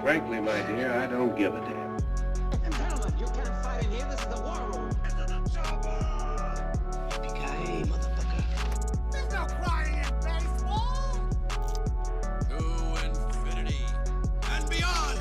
Frankly, my dear, I don't give a damn. Gentlemen, you can't fight in here. This is the war room. Yippee-ki-yay, motherfucker. There's no crying in baseball! To infinity and beyond!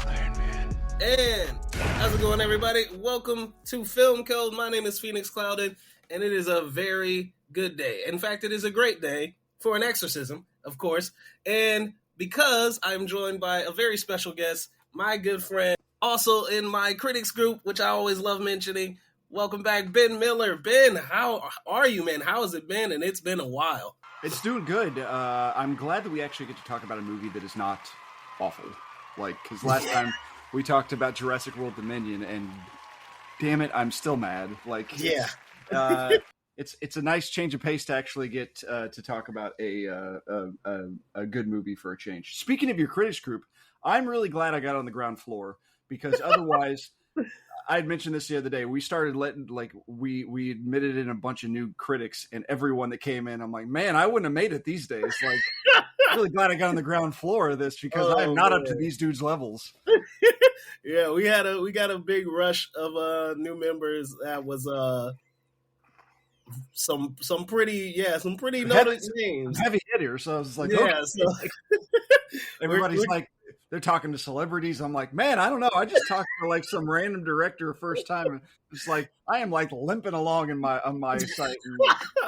Iron Man. And how's it going, everybody? Welcome to Film Code. My name is Phoenix Clouded, and it is a very good day. In fact, it is a great day for an exorcism, of course. And because I'm joined by a very special guest, my good friend, also in my critics group, which I always love mentioning. Welcome back, Ben Miller. Ben, how are you, man? How has it been? And it's been a while. It's doing good. I'm glad that we actually get to talk about a movie that is not awful. Like, because last time we talked about Jurassic World Dominion, and damn it, I'm still mad. Like, Yeah. It's a nice change of pace to actually get to talk about a good movie for a change. Speaking of your critics group, I'm really glad I got on the ground floor, because otherwise, I had mentioned this the other day. We started letting, like, we admitted in a bunch of new critics, and everyone that came in, I'm like, man, I wouldn't have made it these days. Like, I'm really glad I got on the ground floor of this, because I am not up to these dudes' levels. Yeah, we got a big rush of new members. That was some pretty noted names. Heavy hitters. So I was like, Yeah, okay. so Everybody's like, they're talking to celebrities. I'm like, man, I don't know. I just talked to like some random director first time, and it's like I am like limping along on my site. And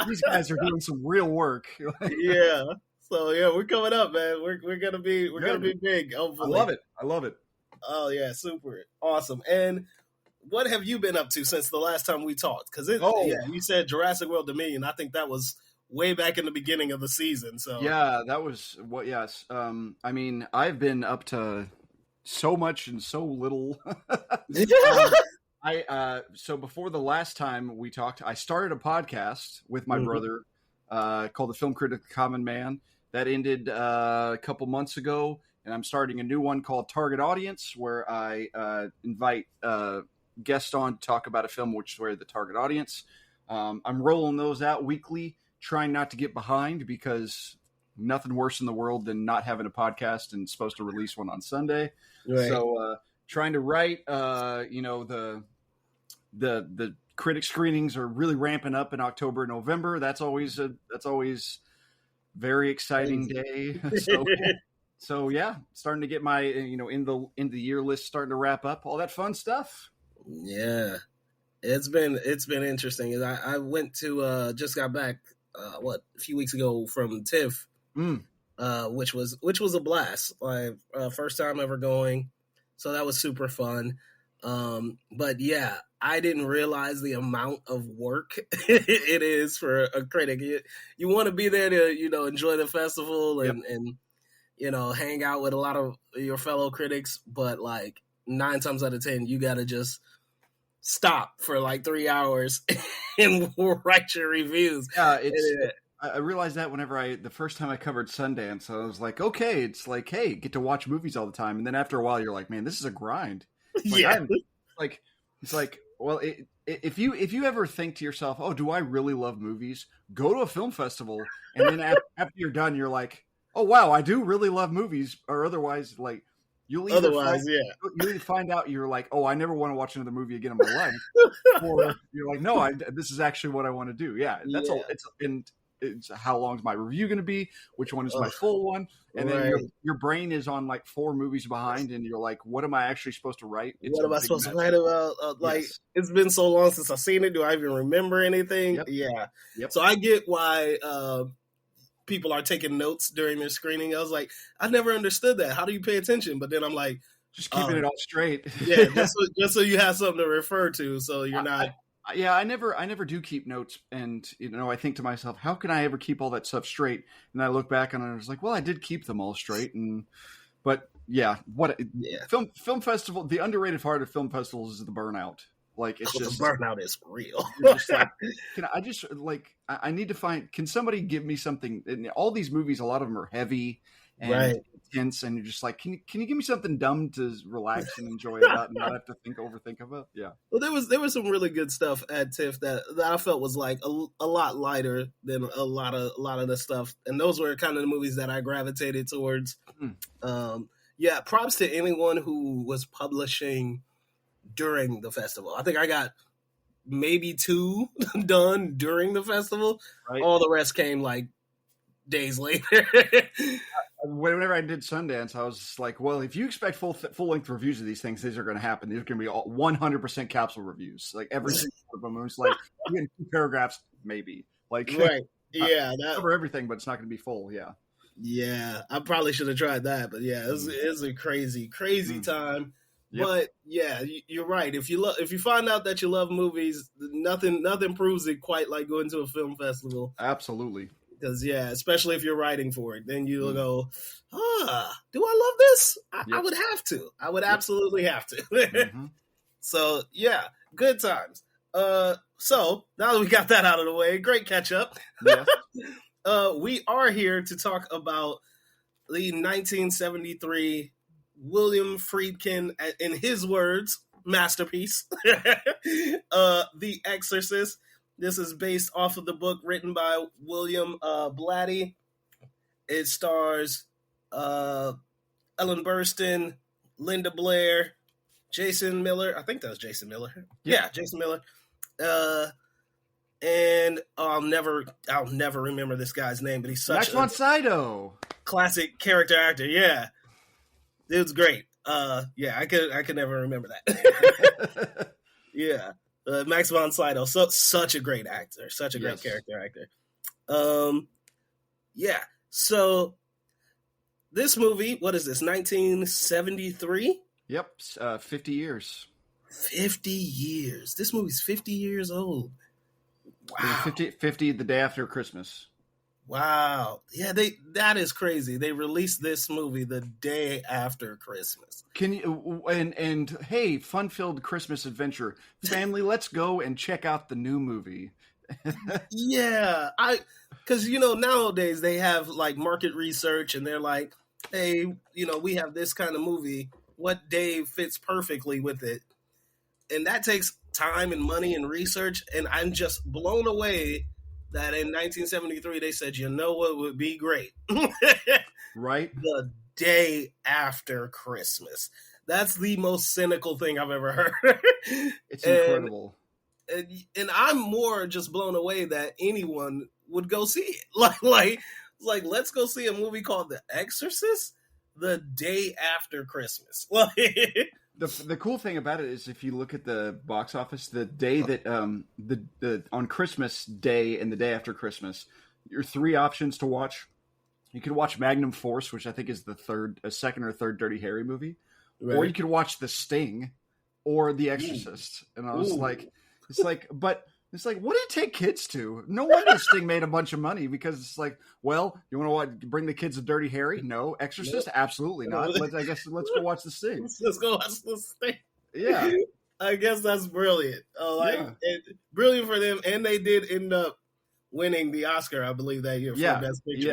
these guys are doing some real work. yeah. So yeah, we're coming up, man. We're gonna be big. Hopefully. I love it. Oh yeah, super awesome. And what have you been up to since the last time we talked? Because you said Jurassic World Dominion. I think that was way back in the beginning of the season. So yeah, that was what. Yes, I mean, I've been up to so much and so little. So before the last time we talked, I started a podcast with my brother called the Film Critic Common Man. That ended a couple months ago, and I'm starting a new one called Target Audience, where I invite guests on to talk about a film which is where the target audience. I'm rolling those out weekly, trying not to get behind, because nothing worse in the world than not having a podcast and supposed to release one on Sunday. Right. So trying to write, the critic screenings are really ramping up in October and November. That's always very exciting day. So yeah, starting to get my in the year list starting to wrap up, all that fun stuff. Yeah, it's been interesting. I went to just got back a few weeks ago from TIFF, which was a blast. Like first time ever going, so that was super fun. But yeah, I didn't realize the amount of work it is for a critic. You want to be there to enjoy the festival and hang out with a lot of your fellow critics, but like 9 times out of 10, you got to just stop for like 3 hours and write your reviews. Yeah, I realized that whenever the first time I covered Sundance, I was like, okay, it's like, hey, get to watch movies all the time. And then after a while, you're like, man, this is a grind. Like, well, if you ever think to yourself, oh, do I really love movies? Go to a film festival, and then after you're done, you're like, oh wow, I do really love movies. Or otherwise, like you'll either find out you're like, oh, I never want to watch another movie again in my life, or you're like, no, this is actually what I want to do. Yeah, that's all. It's how long is my review going to be? Which one is my full one? And then your brain is on like 4 movies behind, and you're like, what am I actually supposed to write? What am I supposed to write about? It's been so long since I've seen it. Do I even remember anything? Yep. Yeah. Yep. So I get why people are taking notes during their screening. I was like, I never understood that. How do you pay attention? But then I'm like, just keeping it all straight. Yeah, just so you have something to refer to, so you're not. I never do keep notes, and I think to myself, how can I ever keep all that stuff straight? And I look back and I was like, well, I did keep them all straight, but yeah, film festival. The underrated part of film festivals is the burnout. Like it's just the burnout is real. Just like, I need to find. Can somebody give me something? And all these movies, a lot of them are heavy, and tense, and you're just like, can you give me something dumb to relax and enjoy about, and not have to overthink about? Yeah. Well, there was some really good stuff at TIFF that I felt was like a lot lighter than a lot of the stuff, and those were kind of the movies that I gravitated towards. Yeah, props to anyone who was publishing during the festival. I think I got maybe 2 done during the festival. Right. All the rest came like days later. Whenever I did Sundance, I was just like, well, if you expect full length reviews of these things, these are going to happen. These are going to be all 100% capsule reviews. Like every single one of them. It was like, you get 2 paragraphs, maybe. Like, right. Yeah. Cover everything, but it's not going to be full. Yeah. Yeah. I probably should have tried that, but yeah, it's a crazy time. Yep. But yeah, you're right. If you find out that you love movies, nothing proves it quite like going to a film festival. Absolutely. Because yeah, especially if you're writing for it, then you'll go, do I love this? I would have to. I would absolutely have to. So yeah, good times. So now that we got that out of the way, great catch up. Yes. We are here to talk about the 1973 William Friedkin, in his words, masterpiece, The Exorcist. This is based off of the book written by William Blatty. It stars Ellen Burstyn, Linda Blair, Jason Miller. I think that was Jason Miller. Yeah, Jason Miller. And I'll never remember this guy's name, but he's such Max von Sydow, classic character actor. Yeah. It was great. Yeah, I could never remember that. Yeah, Max von Sydow, such a great actor, such a great character actor. Yeah. So this movie, what is this? 1973. Yep, 50 years. 50 years. This movie's 50 years old. Wow. 50 the day after Christmas. Wow. Yeah, that is crazy. They released this movie the day after Christmas. Can you and hey, fun-filled Christmas adventure. Family, let's go and check out the new movie. Yeah. Cuz nowadays they have like market research and they're like, "Hey, we have this kind of movie. What day fits perfectly with it?" And that takes time and money and research, and I'm just blown away that in 1973 they said, you know what would be great? Right? The day after Christmas. That's the most cynical thing I've ever heard. It's incredible. And I'm more just blown away that anyone would go see it. Like let's go see a movie called The Exorcist the day after Christmas. The cool thing about it is if you look at the box office, the day that the on Christmas Day and the day after Christmas, your 3 options to watch. You could watch Magnum Force, which I think is the second or third Dirty Harry movie, right. Or you could watch The Sting or The Exorcist. Ooh. And I was like, it's like, what do you take kids to? No wonder Sting made a bunch of money, because it's like, well, you want to bring the kids to Dirty Harry? No. Exorcist? Absolutely not. I guess let's go watch The Sting. Let's go watch The Sting. Yeah. I guess that's brilliant. Brilliant for them. And they did end up winning the Oscar, I believe, that year for Best Picture.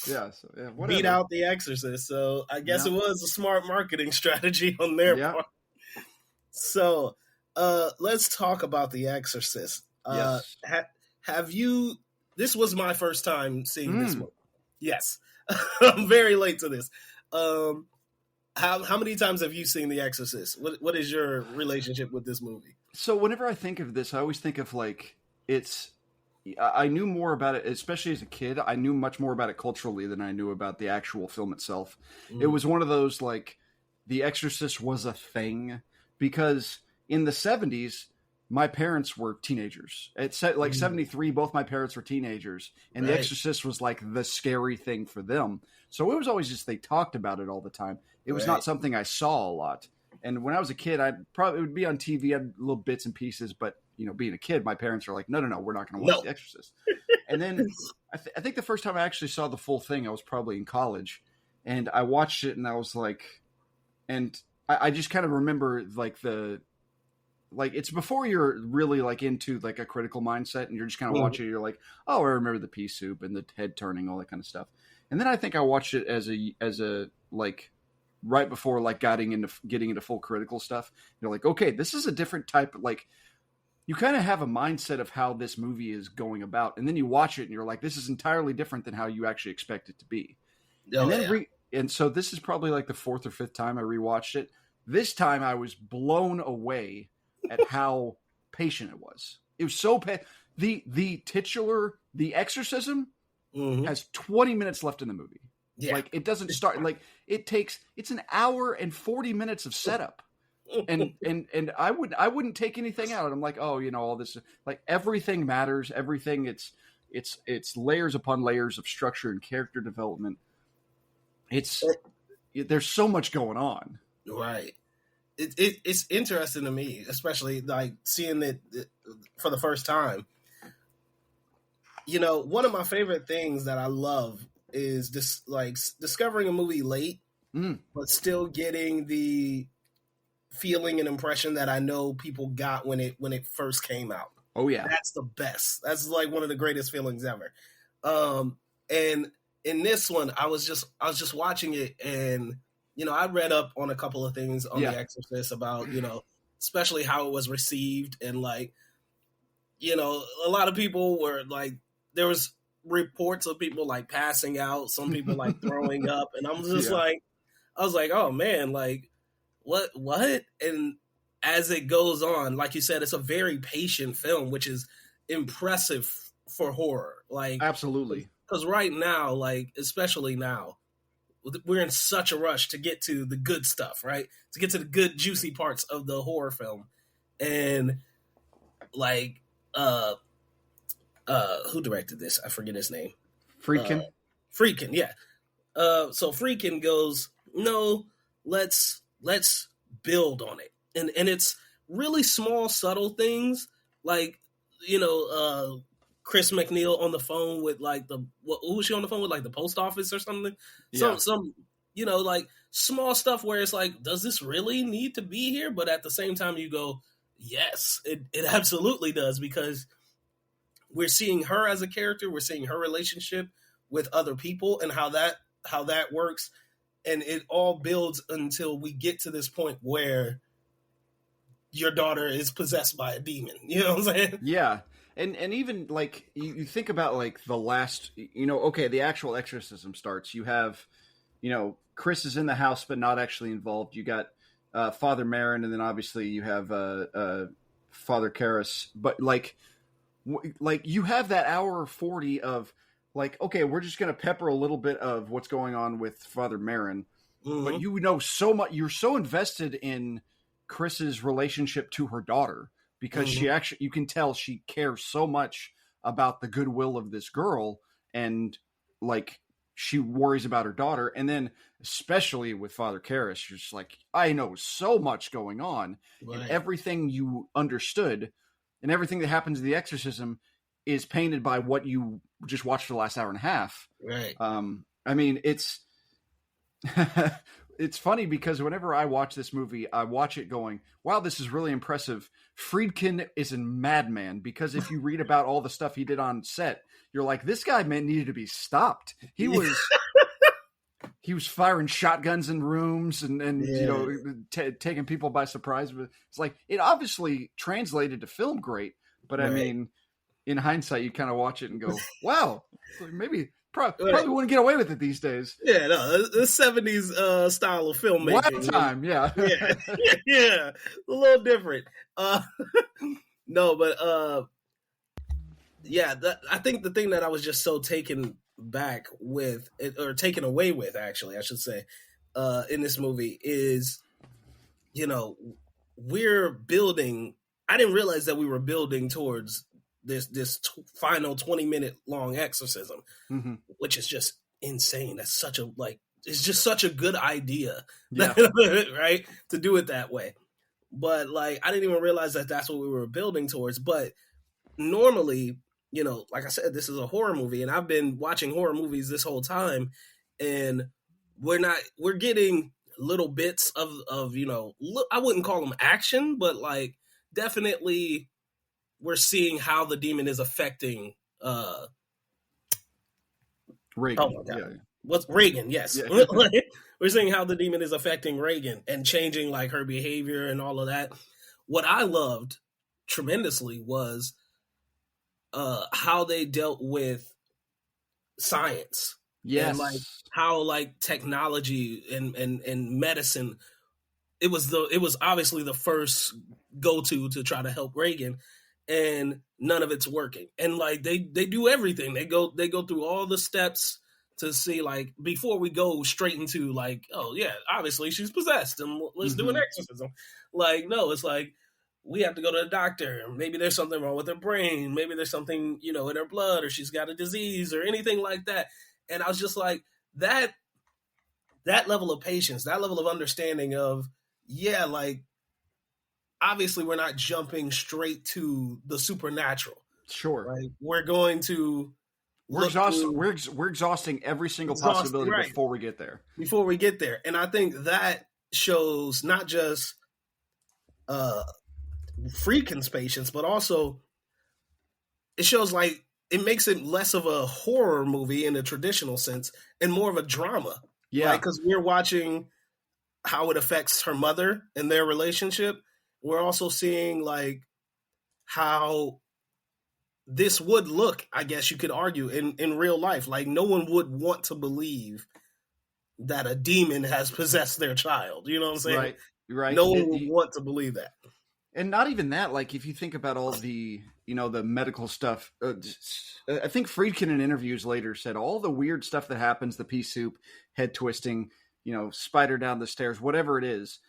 Yeah. So beat out The Exorcist. So I guess it was a smart marketing strategy on their part. So let's talk about The Exorcist. Yes. Have you? This was my first time seeing this movie. Yes, I'm very late to this. How many times have you seen The Exorcist? What is your relationship with this movie? So whenever I think of this, I always think of like I knew more about it, especially as a kid. I knew much more about it culturally than I knew about the actual film itself. It was one of those like The Exorcist was a thing because in the 70s. My parents were teenagers. It's like 73, both my parents were teenagers. And The Exorcist was like the scary thing for them. So it was always just, they talked about it all the time. It was not something I saw a lot. And when I was a kid, it would be on TV, I had little bits and pieces. But, being a kid, my parents are like, no, we're not going to watch The Exorcist. And then I think the first time I actually saw the full thing, I was probably in college. And I watched it and I was like, and I just kind of remember like it's before you're really like into like a critical mindset and you're just kind of watching it. You're like, oh, I remember the pea soup and the head turning, all that kind of stuff. And then I think I watched it as a like right before like getting into full critical stuff. You're like, okay, this is a different type of like. You kind of have a mindset of how this movie is going about, and then you watch it and you're like, this is entirely different than how you actually expect it to be. Oh, and then and so this is probably like the fourth or fifth time I rewatched it. This time I was blown away at how patient it was. It was so the titular The Exorcism has 20 minutes left in the movie. Yeah. Like it doesn't start like it's an hour and 40 minutes of setup. And I wouldn't take anything out. I'm like, oh, all this, like everything matters. Everything it's layers upon layers of structure and character development. There's so much going on. Right. It's interesting to me, especially like seeing it for the first time. One of my favorite things that I love is this, like discovering a movie late, but still getting the feeling and impression that I know people got when it first came out. Oh yeah. That's the best. That's like one of the greatest feelings ever. And in this one, I was just watching it, and I read up on a couple of things on The Exorcist about, especially how it was received, and like, a lot of people were like, there was reports of people like passing out, some people like throwing up, and I'm just like, I was like, oh man, like what? And as it goes on, like you said, it's a very patient film, which is impressive for horror. Like, absolutely. Because right now, like, especially now, we're in such a rush to get to the good stuff, right? To get to the good, juicy parts of the horror film. And like, who directed this? I forget his name. Friedkin? Friedkin, yeah. So Friedkin goes, no, let's build on it. And it's really small, subtle things, like, Chris McNeil on the phone with like who was she on the phone with, like the post office or something? Some like small stuff where it's like, does this really need to be here? But at the same time you go, yes, it absolutely does, because we're seeing her as a character, we're seeing her relationship with other people and how that works. And it all builds until we get to this point where your daughter is possessed by a demon. You know what I'm saying? Yeah. And even like you think about like the last, okay, the actual exorcism starts. You have, Chris is in the house but not actually involved. You got Father Marin, and then obviously you have Father Karras. But like you have that hour 40 of like, okay, we're just going to pepper a little bit of what's going on with Father Marin. But so much, you're so invested in Chris's relationship to her daughter, because she actually, you can tell she cares so much about the goodwill of this girl, and like she worries about her daughter. And then especially with Father Karras, you're just like, I know so much going on, and everything you understood and everything that happens in the exorcism is painted by what you just watched for the last hour and a half. Right. I mean, it's it's funny because whenever I watch this movie, I watch it going, wow, this is really impressive. Friedkin is a madman, because if you read about all the stuff he did on set, you're like, this guy needed to be stopped. He was he was firing shotguns in rooms and taking people by surprise. It's like, it obviously translated to film great, but I mean, in hindsight, you kind of watch it and go, wow, maybe probably wouldn't get away with it these days. Yeah, no, the 70s style of filmmaking. One time, yeah. Yeah, a little different. No, but I think the thing that I was just so taken back with, or taken away with, actually, I should say, in this movie is, we're building. I didn't realize that we were building towards this final 20-minute long exorcism, which is just insane. That's such a it's just such a good idea, right? To do it that way. But like, I didn't even realize that that's what we were building towards. But normally, like I said, this is a horror movie, and I've been watching horror movies this whole time, and we're getting little bits of I wouldn't call them action, but like definitely we're seeing how the demon is affecting Reagan. Oh my God. What's Reagan? Yes. Yeah. We're seeing how the demon is affecting Reagan and changing like her behavior and all of that. What I loved tremendously was how they dealt with science. Yes. And like how like technology and medicine, it was obviously the first go-to to try to help Reagan, and none of it's working. And like they do everything. They go through all the steps to see, like, before we go straight into like, oh yeah, obviously she's possessed and let's do an exorcism. Like, no, it's like we have to go to the doctor. Maybe there's something wrong with her brain. Maybe there's something, in her blood, or she's got a disease or anything like that. And I was just like, that level of patience, that level of understanding of, yeah, like, obviously we're not jumping straight to the supernatural. Sure. Right? We're going to we're exhausting every single possibility before we get there. Before we get there. And I think that shows not just Friedkin's patience, but also it shows like it makes it less of a horror movie in the traditional sense and more of a drama. Yeah. Because we're watching how it affects her mother and their relationship. We're also seeing like how this would look, I guess you could argue, in real life. Like, no one would want to believe that a demon has possessed their child. You know what I'm saying? Right. No one would want to believe that. And not even that. Like, if you think about all the, the medical stuff, I think Friedkin in interviews later said all the weird stuff that happens, the pea soup, head twisting, spider down the stairs, whatever it is,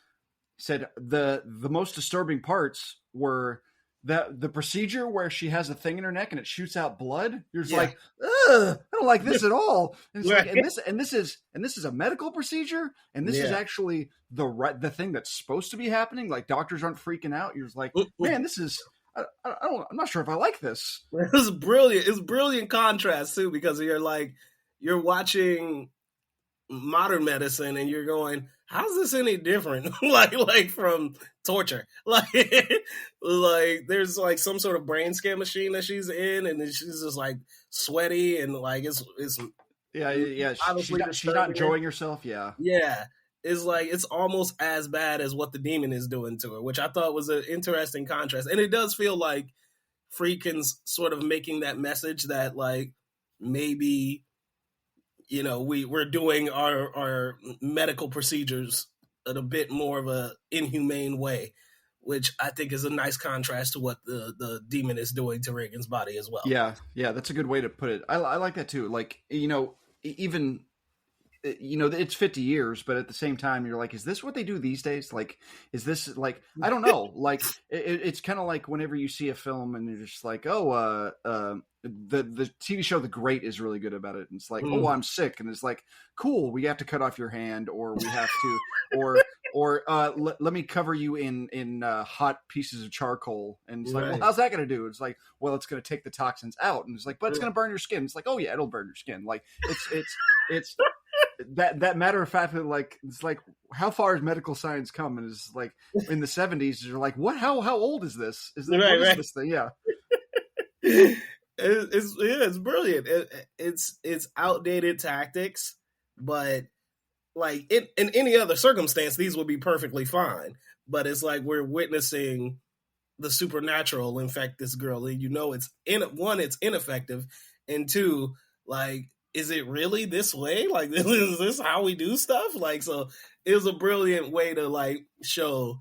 said the most disturbing parts were the procedure where she has a thing in her neck and it shoots out blood. You're just like, ugh, I don't like this at all. And it's like, and this is a medical procedure, and this is actually the thing that's supposed to be happening. Like, doctors aren't freaking out. You're just like, man, this is, I'm not sure if I like this. It was brilliant. It's brilliant contrast too, because you're watching modern medicine and you're going, how's this any different? like from torture? Like there's like some sort of brain scan machine that she's in, and she's just like sweaty and like it's yeah. She's not enjoying herself. Yeah. It's like it's almost as bad as what the demon is doing to her, which I thought was an interesting contrast. And it does feel like Friedkin's sort of making that message that like maybe we're doing our medical procedures in a bit more of a inhumane way, which I think is a nice contrast to what the demon is doing to Reagan's body as well. Yeah, that's a good way to put it. I like that too. Like, even, it's 50 years, but at the same time, you're like, is this what they do these days? Like, is this like, I don't know. Like, it's kind of like whenever you see a film and you're just like, the TV show The Great is really good about it. And it's like, oh, I'm sick. And it's like, cool, we have to cut off your hand, or we have to, or let me cover you in hot pieces of charcoal. And it's like, well, how's that going to do? It's like, well, it's going to take the toxins out. And it's like, but it's going to burn your skin. It's like, oh yeah, it'll burn your skin. Like it's that matter of fact, like, it's like, how far has medical science come? And it's like in the 70s, you're like, what, how old is this? Is this thing? Yeah. It's brilliant. It's outdated tactics, but like in any other circumstance, these would be perfectly fine. But it's like we're witnessing the supernatural infect this girl, and it's ineffective, and two, like, is it really this way? Like, is this how we do stuff? Like, so it was a brilliant way to like show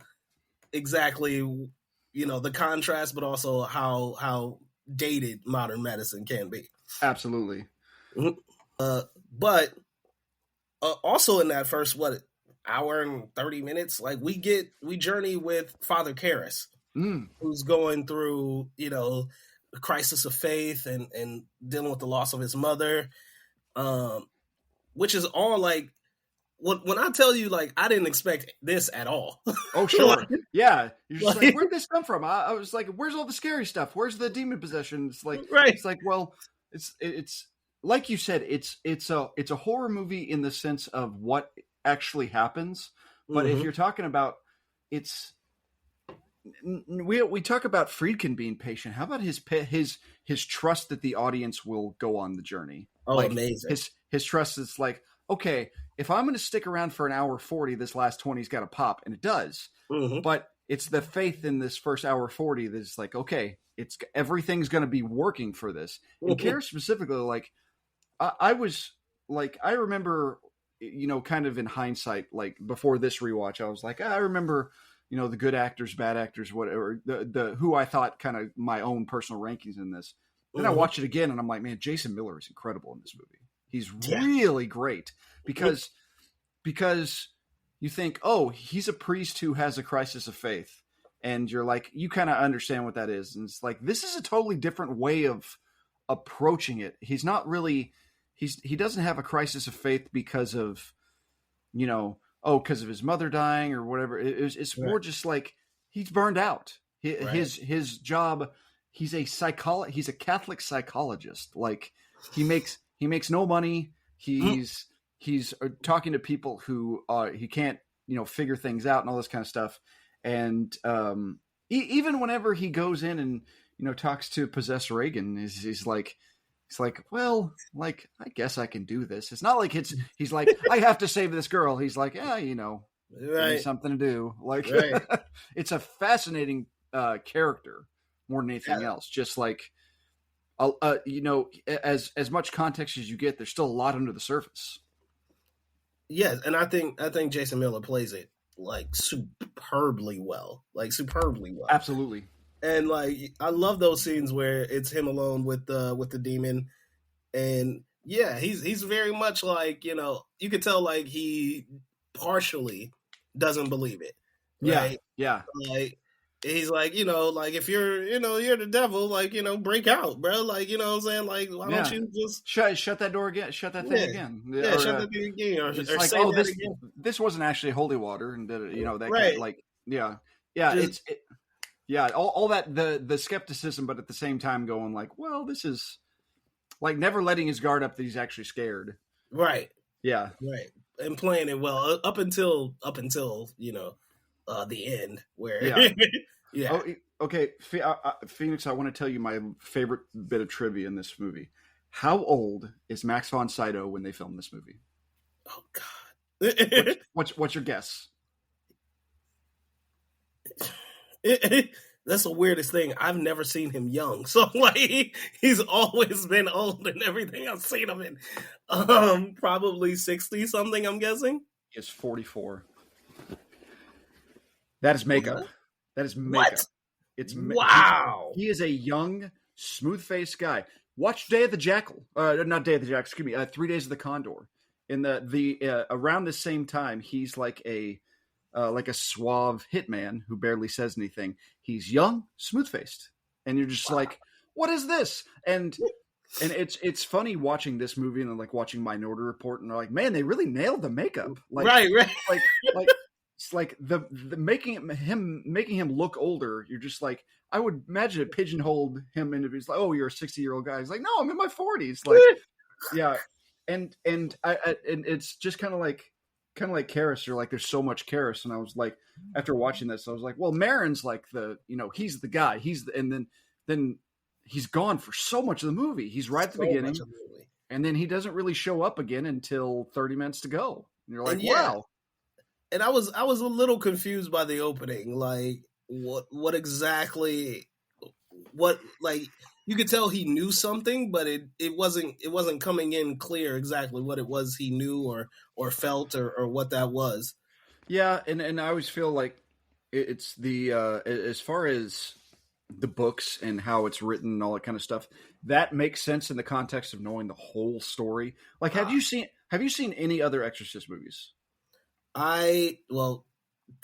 exactly the contrast, but also how dated modern medicine can be. Absolutely. But also in that first hour and 30 minutes, like we journey with Father Karras, who's going through a crisis of faith and dealing with the loss of his mother, which is all like when I tell you, like, I didn't expect this at all. Oh, sure. Yeah. You're just like, where'd this come from? I was like, where's all the scary stuff? Where's the demon possession? It's like, It's like, well, it's like you said, it's a horror movie in the sense of what actually happens. But if you're talking about, we talk about Friedkin being patient. How about his trust that the audience will go on the journey? Oh, like, amazing. His trust is like, okay, if I'm going to stick around for an hour 40, this last 20's got to pop, and it does. Mm-hmm. But it's the faith in this first hour 40 that's like, okay, everything's going to be working for this. And Kara specifically, like, I remember, kind of in hindsight, like before this rewatch, I was like, I remember, the good actors, bad actors, whatever, the who I thought kind of my own personal rankings in this. Then I watch it again and I'm like, man, Jason Miller is incredible in this movie. He's really great because you think, oh, he's a priest who has a crisis of faith. And you're like, you kind of understand what that is. And it's like, this is a totally different way of approaching it. He's not really, he doesn't have a crisis of faith because of, because of his mother dying or whatever. It's more just like he's burned out. His job, he's a Catholic psychologist. Like he makes no money. He's talking to people who he can't, figure things out and all this kind of stuff. And even whenever he goes in and talks to possessed Reagan, he's like, well, like I guess I can do this. It's not like he's like I have to save this girl. He's like, something to do. Like it's a fascinating character more than anything else. Just like as much context as you get, there's still a lot under the surface. Yes, and I think Jason Miller plays it like superbly well. Absolutely. And like I love those scenes where it's him alone with the demon, and he's very much like you could tell like he partially doesn't believe it. Right? Yeah. Like he's like like if you're you're the devil, like break out, bro. Like what I'm saying, like why don't you just shut that door again? Shut that thing again. Yeah, shut that thing again. Or like, say that again. This wasn't actually holy water, and that right. kind of, like all that the skepticism, but at the same time going like, well, this is like never letting his guard up that he's actually scared. Right. Yeah. Right. And playing it well up until the end where Oh, okay, Phoenix, I want to tell you my favorite bit of trivia in this movie. How old is Max von Sydow when they filmed this movie? Oh God. What's your guess? That's the weirdest thing. I've never seen him young. So like he's always been old in everything I've seen him in. Probably 60 something, I'm guessing. He is 44. That is makeup. What? That is makeup. What? It's wow. He is a young, smooth-faced guy. Watch Day of the Jackal. Not Day of the Jackal. Excuse me. 3 Days of the Condor. In the around the same time, he's like a suave hitman who barely says anything. He's young, smooth-faced, and you're just like, what is this? And it's funny watching this movie and then like watching Minority Report, and they're like, man, they really nailed the makeup. Like, right. Like it's like the making him look older. You're just like, I would imagine it pigeonholed him into he's like, oh, you're a 60-year-old guy. He's like, no, I'm in my 40s. Like, yeah, and it's just kind of like Karras. You're like, there's so much Karras, and I was like, after watching this, I was like, well, Marin's like he's the guy. And then he's gone for so much of the movie. He's right at the beginning, and then he doesn't really show up again until 30 minutes to go. And you're like, wow. And I was a little confused by the opening. Like, what exactly? What, like, you could tell he knew something, but it wasn't coming in clear exactly what it was he knew or felt or what that was. Yeah, and I always feel like it's the as far as the books and how it's written and all that kind of stuff, that makes sense in the context of knowing the whole story. Like, have you seen any other Exorcist movies? The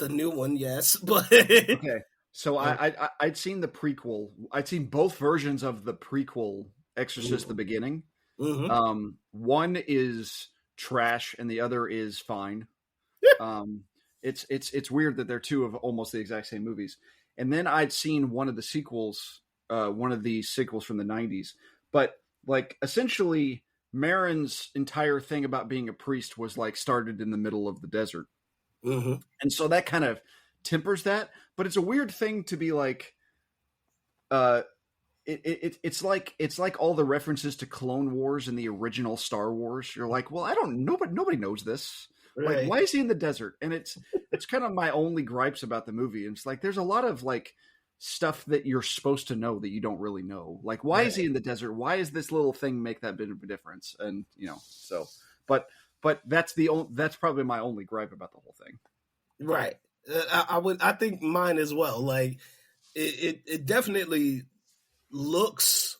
new one, yes, but okay. So I'd seen the prequel. I'd seen both versions of the prequel Exorcist, the beginning. Mm-hmm. One is trash and the other is fine. It's weird that they're two of almost the exact same movies. And then I'd seen one of the sequels from the 90s. But like essentially Marin's entire thing about being a priest was like started in the middle of the desert. Mm-hmm. And so that kind of tempers that, but it's a weird thing to be like, it's like all the references to Clone Wars and the original Star Wars. You're like, well, I don't know, but nobody knows this. Right. Like, why is he in the desert? And it's kind of my only gripes about the movie. And it's like there's a lot of like stuff that you're supposed to know that you don't really know. Like, why is he in the desert? Why is this little thing make that bit of a difference? And so, but that's probably my only gripe about the whole thing. Right. I think mine as well. Like, it definitely looks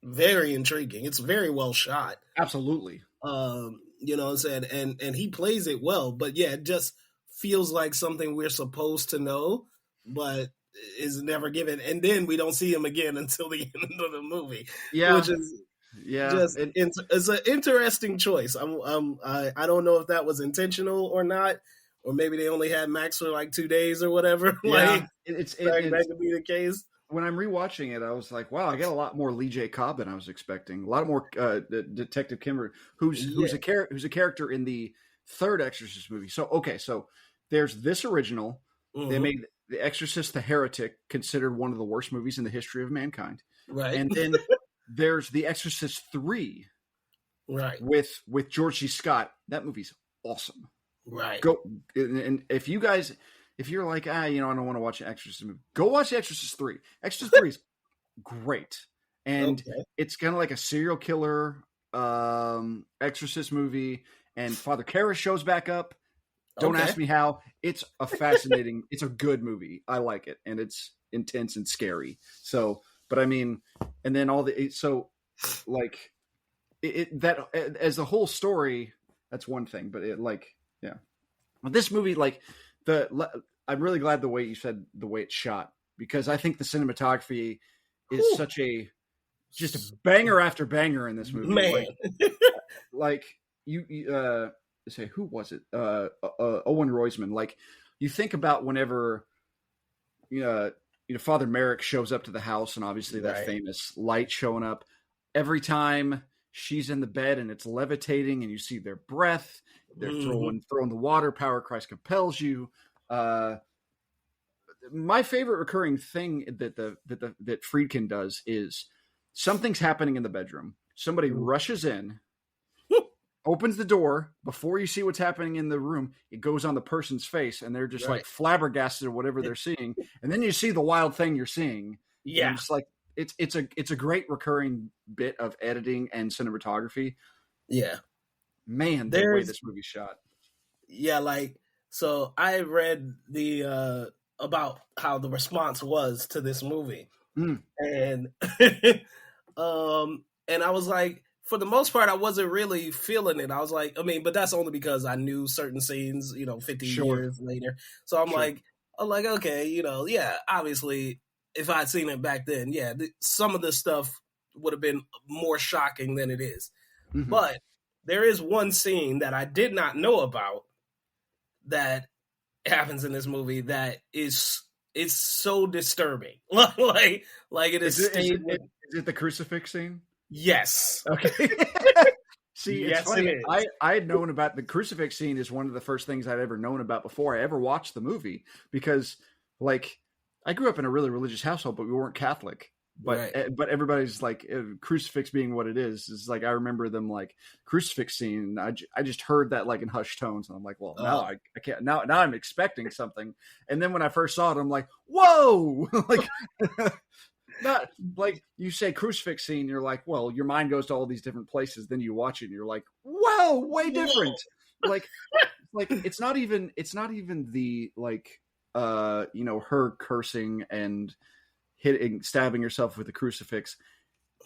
very intriguing. It's very well shot. Absolutely. You know what I'm saying? And he plays it well, but yeah, it just feels like something we're supposed to know, but is never given. And then we don't see him again until the end of the movie. Yeah. Which is it's an interesting choice. I don't know if that was intentional or not, or maybe they only had Max for like 2 days or whatever. Yeah. Like, that could be the case. When I'm rewatching it, I was like, "Wow, I got a lot more Lee J. Cobb than I was expecting. A lot more Detective Kimber, who's a character in the third Exorcist movie." So there's this original. Mm-hmm. They made The Exorcist: The Heretic considered one of the worst movies in the history of mankind. Right, and then there's The Exorcist 3, right, with George C. Scott. That movie's awesome. Right. Go, and if you're like, I don't want to watch an Exorcist movie, go watch The Exorcist 3. Exorcist 3 is great. And it's kind of like a serial killer Exorcist movie. And Father Karras shows back up. Don't ask me how. It's a fascinating, it's a good movie. I like it. And it's intense and scary. So, but I mean, and then that as a whole story, that's one thing. But But this movie, I'm really glad the way you said the way it's shot, because I think the cinematography is just a banger after banger in this movie. Man. Like you say, who was it? Owen Roisman. Like, you think about whenever Father Merrick shows up to the house, and obviously that famous light showing up every time she's in the bed and it's levitating and you see their breath. They're throwing the water. Power Christ compels you. My favorite recurring thing that Friedkin does is something's happening in the bedroom. Somebody rushes in, opens the door before you see what's happening in the room. It goes on the person's face, and they're just like flabbergasted at whatever they're seeing. And then you see the wild thing you're seeing. Yeah, it's like it's a great recurring bit of editing and cinematography. Yeah. Man, the way this movie's shot. Yeah, so I read the about how the response was to this movie. And and I was like, for the most part, I wasn't really feeling it. I was like, but that's only because I knew certain scenes, 50 years later. So I'm like, okay, obviously, if I'd seen it back then, some of the stuff would have been more shocking than it is. Mm-hmm. But there is one scene that I did not know about that happens in this movie that is so disturbing. Like it is. Is it the crucifix scene? Yes. Okay. See, it's funny. I had known about the crucifix scene is one of the first things I'd ever known about before I ever watched the movie, because I grew up in a really religious household, but we weren't Catholic. But everybody's like, crucifix being what it is like, I remember them like crucifix scene. I just heard that like in hushed tones, and I'm like, well, now I can't. Now I'm expecting something, and then when I first saw it, I'm like, whoa, like not like you say crucifix scene, you're like, well, your mind goes to all these different places. Then you watch it, and you're like, whoa, way different. Like it's not even the her cursing and stabbing herself with the crucifix,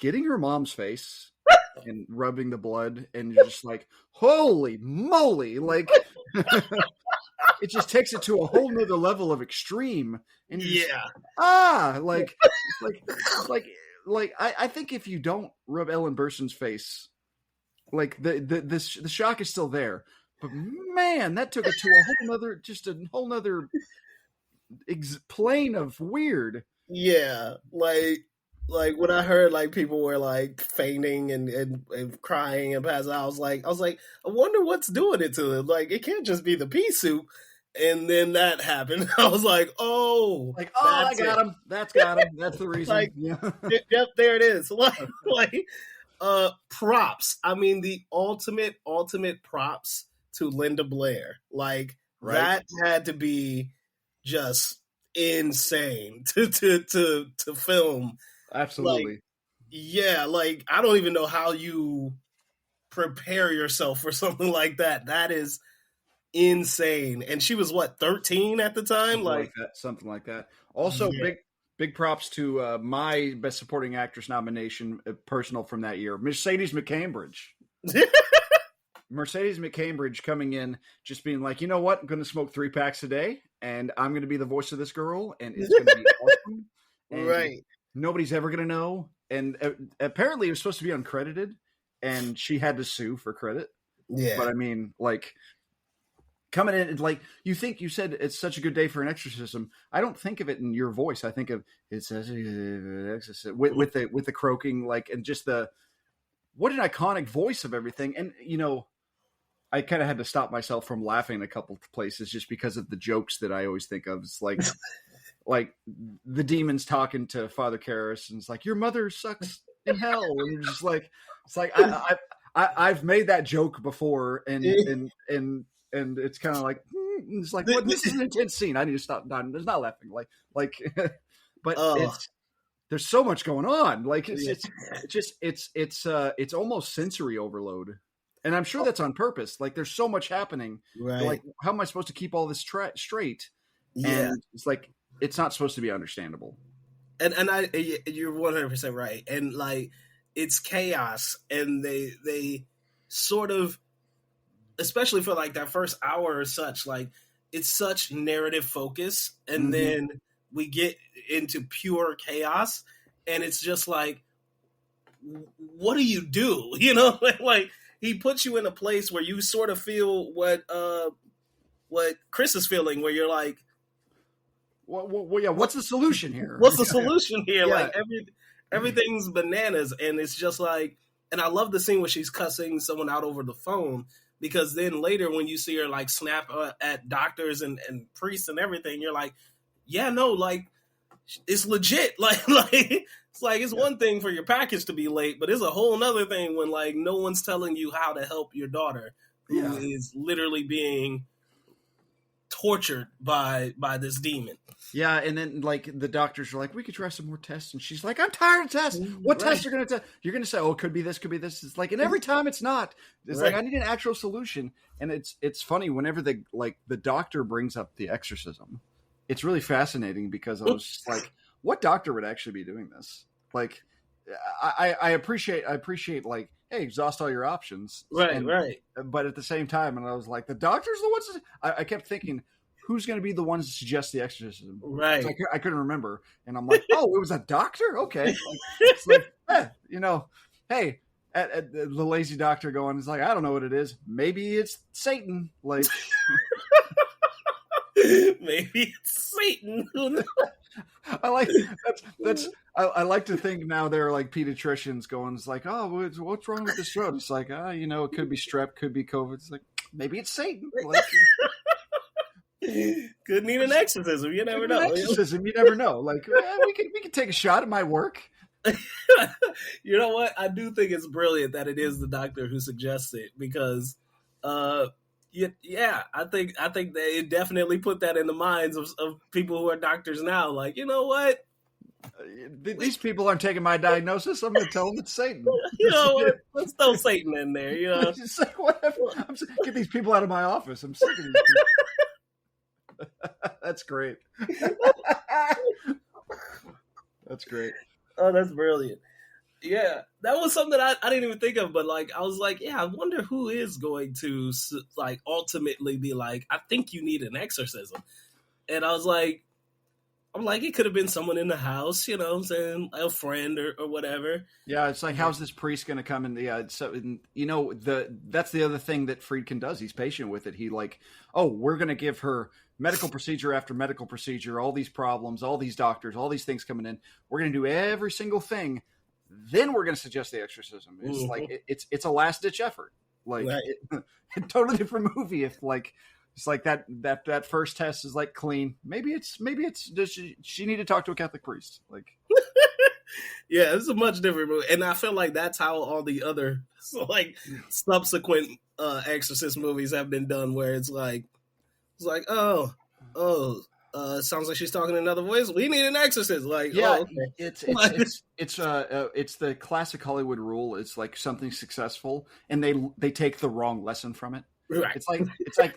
getting her mom's face and rubbing the blood, and you're just like, holy moly, like it just takes it to a whole nother level of extreme. And I think if you don't rub Ellen Burstyn's face, like the shock is still there, but man, that took it to a whole nother plane of weird. Yeah, like when I heard like people were like fainting and crying and passing out, I was like, I wonder what's doing it to them. Like, it can't just be the pea soup. And then that happened. I was like, oh, I got him. That's got him. That's the reason. Like, yeah. Yep, there it is. Props. I mean, the ultimate props to Linda Blair. Like, Right. that had to be just insane to film. Absolutely. Like, I don't even know how you prepare yourself for something like that. That is insane. And she was what, 13 at the time? Something like that. Also, big props to my Best Supporting Actress nomination, personal from that year, Mercedes McCambridge. Mercedes McCambridge coming in, just being like, you know what? I'm going to smoke 3 packs a day, and I'm going to be the voice of this girl, and it's going to be awesome. And Right. Nobody's ever going to know. And apparently it was supposed to be uncredited, and she had to sue for credit. Yeah. But I mean, like, coming in, like, you said it's such a good day for an exorcism. I don't think of it in your voice. I think of it's an exorcism with the croaking, like, and just what an iconic voice of everything. And, you know, I kind of had to stop myself from laughing in a couple places just because of the jokes that I always think of. It's like, like the demons talking to Father Karras, and it's like, your mother sucks in hell. And you're just like, it's like, I've made that joke before, and it's kind of like, it's like, what? This is an intense scene. I need to stop. There's not laughing. But there's so much going on. Like, it's almost sensory overload. And I'm sure that's on purpose. Like, there's so much happening. Right. Like, how am I supposed to keep all this straight? Yeah. And it's like, it's not supposed to be understandable. And you're 100% right. And like, it's chaos, and they sort of, especially for like that first hour or such, like, it's such narrative focus, and then we get into pure chaos, and it's just like, what do you do? You know, like, he puts you in a place where you sort of feel what Chris is feeling, where you're like, what's the solution here? What's the solution here? Yeah. Like, everything's bananas, and it's just like, and I love the scene where she's cussing someone out over the phone, because then later when you see her like snap at doctors and priests and everything, you're like, yeah, no, like, it's legit. Like it's one thing for your package to be late, but it's a whole nother thing when like no one's telling you how to help your daughter, who is literally being tortured by this demon. Yeah, and then like the doctors are like, we could try some more tests, and she's like, I'm tired of tests. What tests are going to test? You're going to say, oh, it could be this, could be this. It's like, and every time it's not. It's like, I need an actual solution. And it's funny whenever the doctor brings up the exorcism. It's really fascinating, because I was just like, what doctor would actually be doing this? Like, I appreciate like, hey, exhaust all your options. Right. But at the same time, and I was like, the doctor's the ones. I kept thinking, who's going to be the ones to suggest the exorcism? Right. So I couldn't remember, and I'm like, oh, it was a doctor. Okay. Like, it's like, you know, hey, at the lazy doctor going, it's like, I don't know what it is. Maybe it's Satan. Like. Maybe it's Satan. I like that's I like to think now they're like pediatricians going, it's like, oh, what's wrong with this throat? It's like, you know, it could be strep, could be COVID. It's like, maybe it's Satan. Like, could need an exorcism. You never know. Exorcism, you never know. Like, we can take a shot. It might work. You know what? I do think it's brilliant that it is the doctor who suggests it, because yeah, I think they definitely put that in the minds of people who are doctors now. Like, you know what? These people aren't taking my diagnosis. I'm going to tell them it's Satan. You know what? Let's throw Satan in there. You know, it's like, whatever. Get these people out of my office. I'm sick of these people. That's great. That's great. Oh, that's brilliant. Yeah, that was something I didn't even think of, but like, I was like, yeah, I wonder who is going to like ultimately be like, I think you need an exorcism. And I was like, it could have been someone in the house, you know what I'm saying, a friend or whatever. Yeah, it's like, how's this priest going to come in? Yeah, so, you know, that's the other thing that Friedkin does. He's patient with it. He like, oh, we're going to give her medical procedure after medical procedure, all these problems, all these doctors, all these things coming in. We're going to do every single thing. Then we're going to suggest the exorcism. It's like, it's a last ditch effort. Like, a totally different movie if like It's like that first test is like clean. Maybe it's does she need to talk to a Catholic priest? Like, yeah, it's a much different movie, and I feel like that's how all the other subsequent Exorcist movies have been done, where it's like sounds like she's talking in another voice. We need an exorcist. Like, yeah, oh, okay. it's the classic Hollywood rule. It's like something successful, and they take the wrong lesson from it. Right.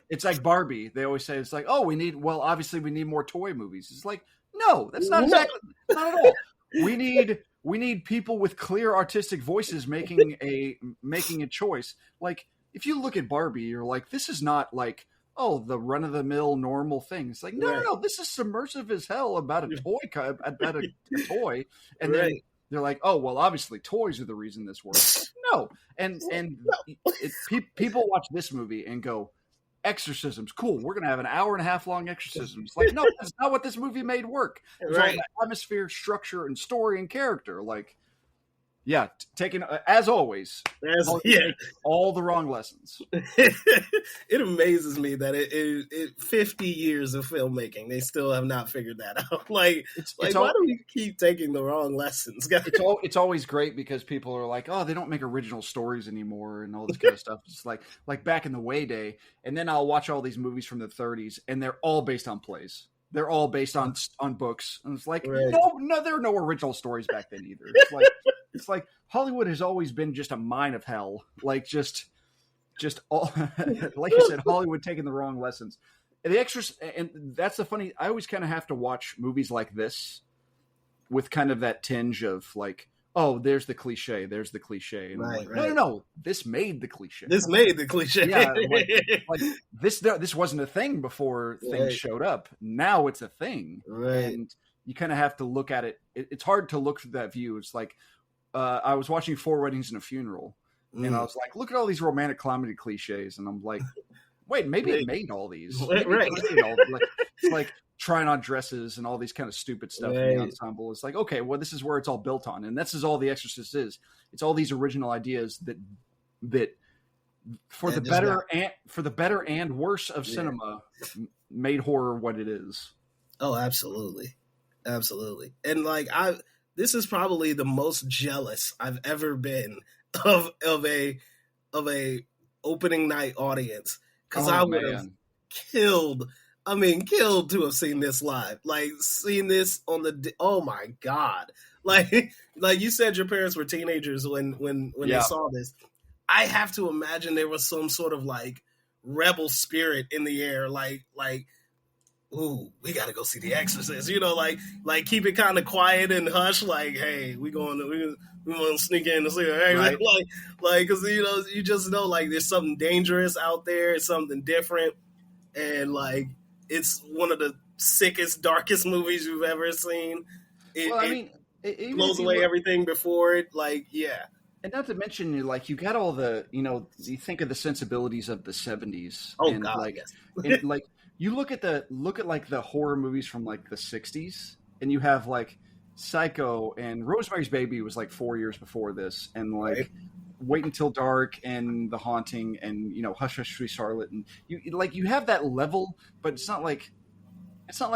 It's like Barbie. They always say it's like, oh, obviously we need more toy movies. It's like, no, that's not exactly, not at all. We need people with clear artistic voices making a choice. Like, if you look at Barbie, you're like, this is not like, oh, the run-of-the-mill normal thing. It's like, no, this is submersive as hell about a toy. And then they're like, oh, well, obviously toys are the reason this works. No. And people watch this movie and go, exorcisms, cool. We're going to have an hour and a half long exorcisms. Like, no, that's not what this movie made work. It's all the atmosphere, structure, and story and character. Like, yeah, taking as always, all the wrong lessons. It amazes me that it 50 years of filmmaking, they still have not figured that out. Like, why do we keep taking the wrong lessons? It's always great because people are like, oh, they don't make original stories anymore and all this kind of stuff. It's like back in the way day, and then I'll watch all these movies from the 30s, and they're all based on plays. They're all based on books, and it's like, no, there are no original stories back then either. It's like Hollywood has always been just a mine of hell. Like just all, like you said, Hollywood taking the wrong lessons. And The Exorcist, and that's the funny. I always kind of have to watch movies like this with kind of that tinge of like, oh, there's the cliche. And I'm like, no, this made the cliche. Yeah, like this wasn't a thing before things showed up. Now it's a thing, and you kind of have to look at it. It's hard to look through that view. It's like I was watching 4 Weddings and a Funeral, and I was like, look at all these romantic comedy cliches, and I'm like, wait, maybe it made all these. It's like trying on dresses and all these kind of stupid stuff in the ensemble. It's like, okay, well, this is where it's all built on, and this is all The Exorcist is. It's all these original ideas that for the better and worse of cinema made horror what it is. Oh, absolutely, and like this is probably the most jealous I've ever been of a opening night audience, because I would have killed to have seen this live, like seen this on oh my God. Like you said, your parents were teenagers when they saw this. I have to imagine there was some sort of like rebel spirit in the air, like, ooh, we got to go see The Exorcist, like keep it kind of quiet and hush. Like, hey, we want to sneak in and see her. Hey, right. like, cause you just know, like, there's something dangerous out there. It's something different. And like, it's one of the sickest, darkest movies you've ever seen. It blows away everything before it. Like, yeah. And not to mention, you got all the, you think of the sensibilities of the 70s. Oh, and God, yes. And like, you look at like the horror movies from like the 60s, and you have like Psycho, and Rosemary's Baby was like 4 years before this, and like Wait Until Dark and The Haunting and Hush Hush Sweet Charlotte, and you have that level, but it's not like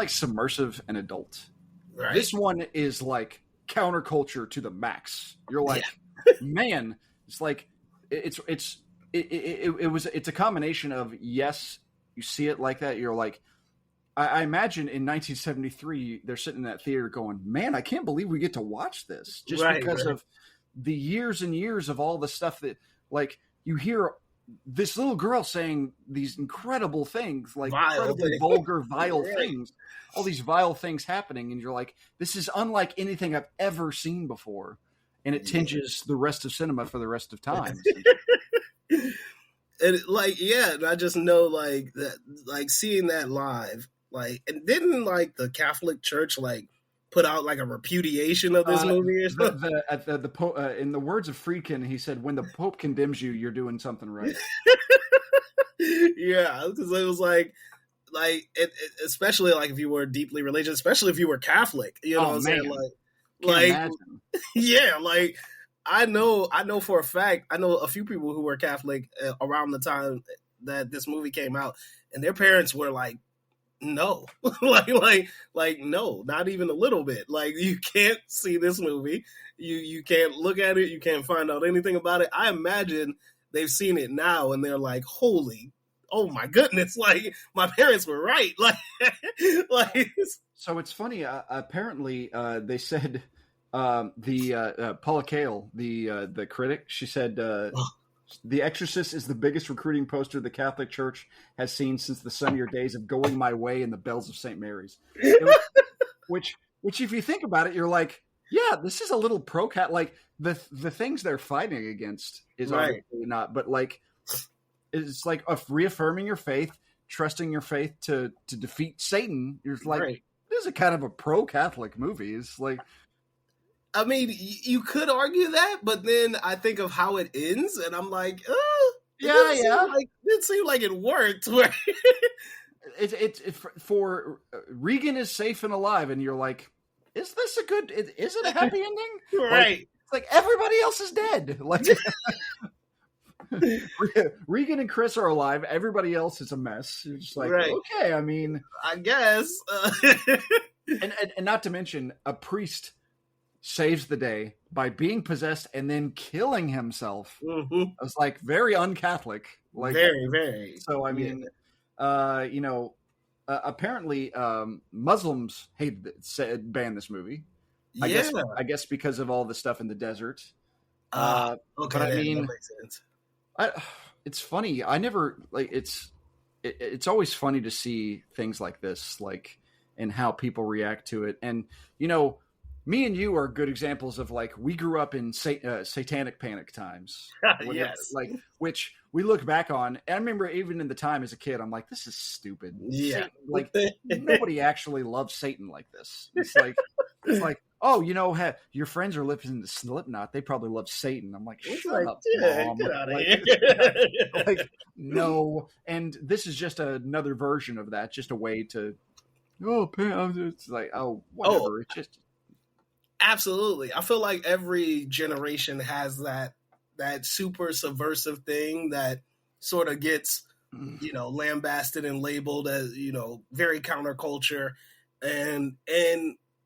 submersive and adult. Right. This one is like counterculture to the max. You're like, man, it's like it's a combination of, yes, you see it like that. You're like, I imagine in 1973, they're sitting in that theater going, man, I can't believe we get to watch this, just because of the years and years of all the stuff that, like, you hear this little girl saying these incredible things, like incredibly vulgar, vile things, all these vile things happening. And you're like, this is unlike anything I've ever seen before. And it tinges the rest of cinema for the rest of time. And and I just know like that, like seeing that live, like, and didn't like the Catholic Church like put out like a repudiation of this movie or something? In the words of Friedkin, he said, "When the Pope condemns you, you're doing something right." Yeah, because it was like especially like if you were deeply religious, especially if you were Catholic, what I'm saying? Like, yeah, like. I know for a fact, I know a few people who were Catholic around the time that this movie came out, and their parents were like, no, like no, not even a little bit. Like, you can't see this movie. You can't look at it. You can't find out anything about it. I imagine they've seen it now and they're like, oh my goodness, like my parents were right. Like So it's funny. Apparently, they said Paula Kael, the critic, she said The Exorcist is the biggest recruiting poster the Catholic Church has seen since the sunnier days of Going My Way and the Bells of St. Mary's. Which, if you think about it, you're like, yeah, this is a little pro-cat. Like the things they're fighting against is obviously not, but like it's like reaffirming your faith, trusting your faith to defeat Satan. You're like, this is a kind of a pro-Catholic movie. It's like. I mean, you could argue that, but then I think of how it ends, and I'm like, it didn't seem like it worked. It's for Regan is safe and alive, and you're like, is this a good? Is it a happy ending? Right? It's like everybody else is dead. Like Regan and Chris are alive. Everybody else is a mess. You're just like, okay. I mean, I guess. and not to mention a priest saves the day by being possessed and then killing himself. Mm-hmm. I was like, very un-Catholic. Like, very, very. So, I mean, apparently Muslims banned this movie. I guess because of all the stuff in the desert. Okay, but I mean, that makes sense. It's funny. I never like it's always funny to see things like this, like, and how people react to it. And, me and you are good examples of, like, we grew up in satanic panic times. Yes. Like, which we look back on. And I remember even in the time as a kid, I'm like, this is stupid. Yeah. Satan, like, nobody actually loves Satan like this. It's like, oh, your friends are listening to Slipknot. They probably love Satan. I'm like, shut up, Mom. Get out of here. Like, no. And this is just another version of that. Just a way to, it's like, whatever. It's just. Absolutely. I feel like every generation has that super subversive thing that sort of gets, lambasted and labeled as, very counterculture. And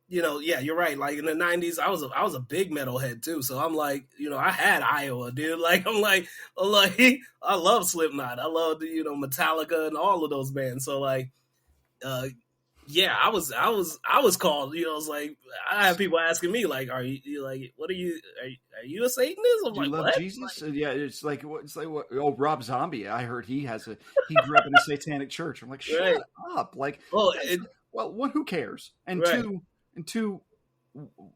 you're right. Like in the 90s, I was a big metalhead too. So I'm like, I had Iowa, dude. Like, I'm like, I love Slipknot. I love, Metallica and all of those bands. So like, I was called, I was like, I have people asking me like, are you a Satanist? I'm Do like, you love what? Jesus? Yeah, it's like what? Oh, Rob Zombie. I heard he grew up in a satanic church. I'm like, shut up. Like, one, who cares? And two,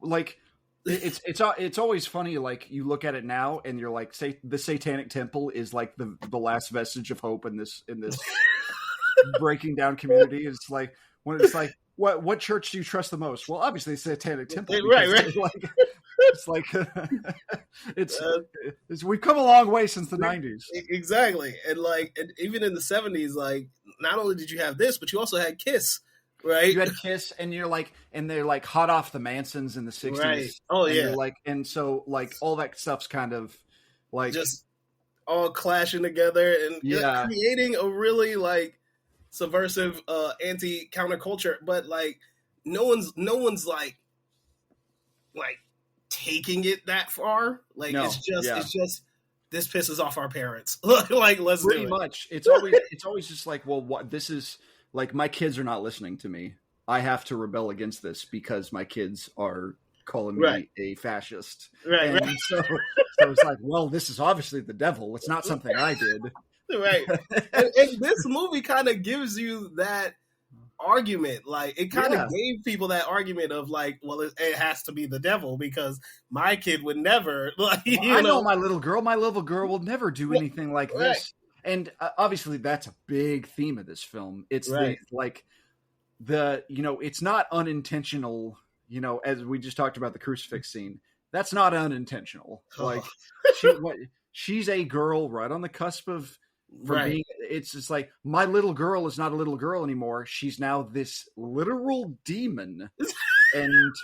like, it's always funny. Like, you look at it now and you're like, say the Satanic Temple is like the last vestige of hope in this breaking down community. It's like, when it's like, what church do you trust the most? Well, obviously Satanic Temple. Right. It's we've come a long way since the 90s. Exactly. And even in the 70s, like, not only did you have this, but you also had Kiss, right? You had Kiss, and you're like, and they're like hot off the Mansons in the 60s. Right. Oh, and yeah. Like, and so like all that stuff's kind of like just all clashing together and creating a really like subversive anti-counterculture, but like no one's like taking it that far. Like, no, it's just this pisses off our parents. Like, let's pretty do it. Much. It's always just like, well, what this is like, my kids are not listening to me. I have to rebel against this because my kids are calling me a fascist. Right. So it's like, well, this is obviously the devil. It's not something I did. Right. and this movie kind of gives you that argument. Like, it kind of gave people that argument of like, well, it has to be the devil because my kid would never. Like, I know my little girl will never do anything like this. And obviously, that's a big theme of this film. It's it's not unintentional. As we just talked about the crucifix scene, that's not unintentional. Like, she's a girl right on the cusp of. Being, it's just like, my little girl is not a little girl anymore. She's now this literal demon, and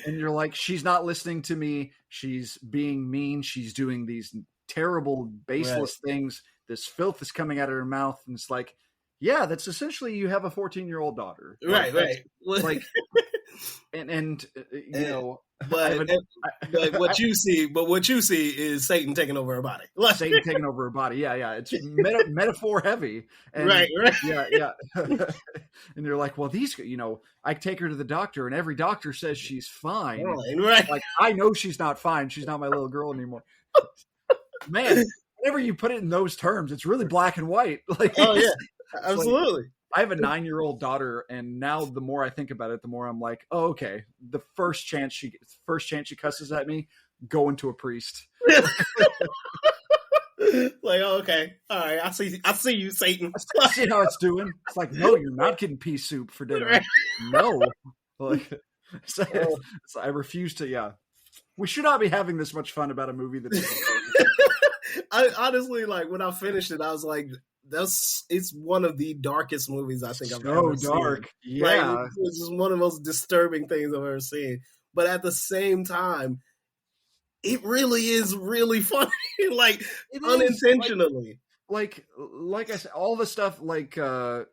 you're like, she's not listening to me. She's being mean. She's doing these terrible, baseless things this filth is coming out of her mouth, and it's like, yeah, that's essentially you have a 14-year-old daughter, right? Like, and you know, but what you see is Satan taking over her body. Satan taking over her body. Yeah. It's metaphor heavy. And, right. Yeah. And you're like, well, these, you know, I take her to the doctor, and every doctor says she's fine. Right. Like, I know she's not fine. She's not my little girl anymore. Man, whenever you put it in those terms, it's really black and white. Like, oh yeah, absolutely. Like, I have a 9-year-old daughter, and now the more I think about it, the more I'm like, oh, okay. The first chance she cusses at me, go into a priest. Like, oh, okay, all right, I see you, Satan. I see how it's doing. It's like, no, you're not getting pea soup for dinner. Right. No, like, so I refuse to. Yeah, we should not be having this much fun about a movie that's. I honestly, like, when I finished it, I was like, it's one of the darkest movies I think I've ever seen. So dark. Yeah. Like, it's just one of the most disturbing things I've ever seen. But at the same time, it really is really funny. Like, unintentionally. Like I said, all the stuff, like, you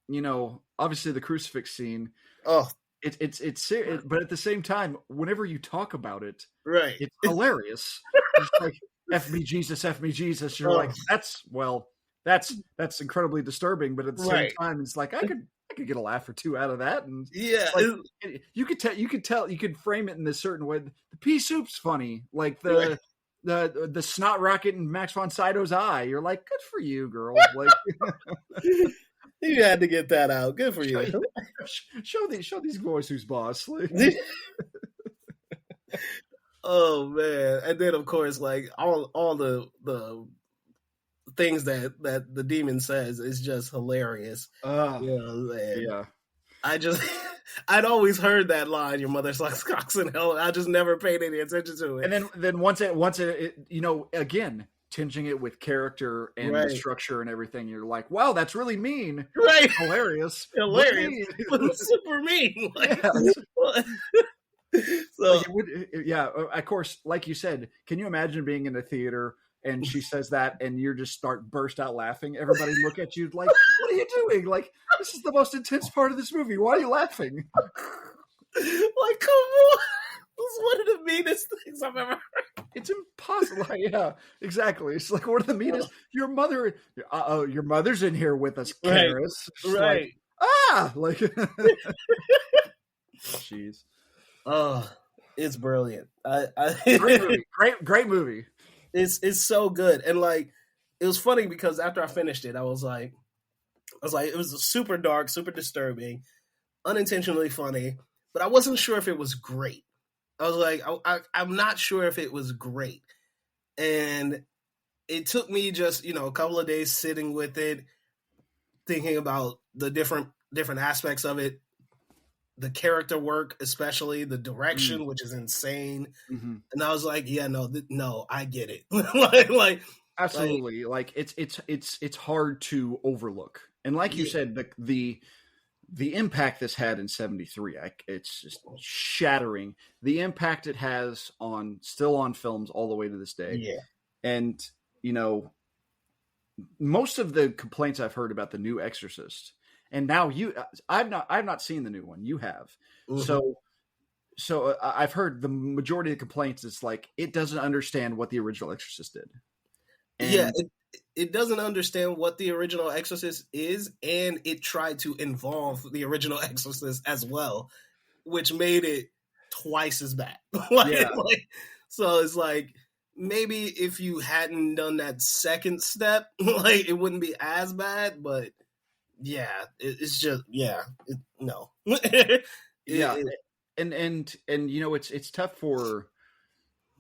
know, obviously the crucifix scene. Oh. It's serious, but at the same time, whenever you talk about it, right, it's hilarious. It's like, F me Jesus. You're like, that's incredibly disturbing, but at the same time, it's like I could get a laugh or two out of that, and yeah, like, you could frame it in this certain way. The pea soup's funny, like the snot rocket in Max von Sydow's eye. You're like, good for you, girl. Like, you had to get that out. Good for you. Show these boys who's boss. Like. Oh man! And then of course, like all the things that the demon says is just hilarious. Yeah. I'd always heard that line, "Your mother sucks cocks in hell." I just never paid any attention to it. And then once it you know, again, tinging it with character and the structure and everything, you're like, wow, that's really mean. Right? Hilarious. But super mean. Like, yeah. So yeah, of course, like you said, can you imagine being in a theater and she says that and you just burst out laughing? Everybody look at you like, what are you doing? Like, this is the most intense part of this movie. Why are you laughing? Like, come on. This is one of the meanest things I've ever heard. It's impossible. Yeah, exactly. It's like, one of the meanest. Your mother's in here with us, Karis. Right. Like, jeez. Oh, it's brilliant. Great movie. It's so good. And like, it was funny because after I finished it, I was like, it was super dark, super disturbing, unintentionally funny, but I wasn't sure if it was great. I was like, I'm not sure if it was great. And it took me just, you know, a couple of days sitting with it, thinking about the different aspects of it. The character work, especially the direction, which is insane. Mm-hmm. And I was like, yeah, no, I get it. like absolutely. Like it's hard to overlook. And like you said, the impact this had in 73, it's just shattering. The impact it has still on films all the way to this day. Yeah. And, you know, most of the complaints I've heard about the new Exorcist, and now I've not seen the new one. You have. Mm-hmm. So I've heard the majority of the complaints is like, it doesn't understand what the original Exorcist did. And it doesn't understand what the original Exorcist is, and it tried to involve the original Exorcist as well, which made it twice as bad. So it's like, maybe if you hadn't done that second step, like, it wouldn't be as bad, but yeah, it's just, no. And you know, it's tough for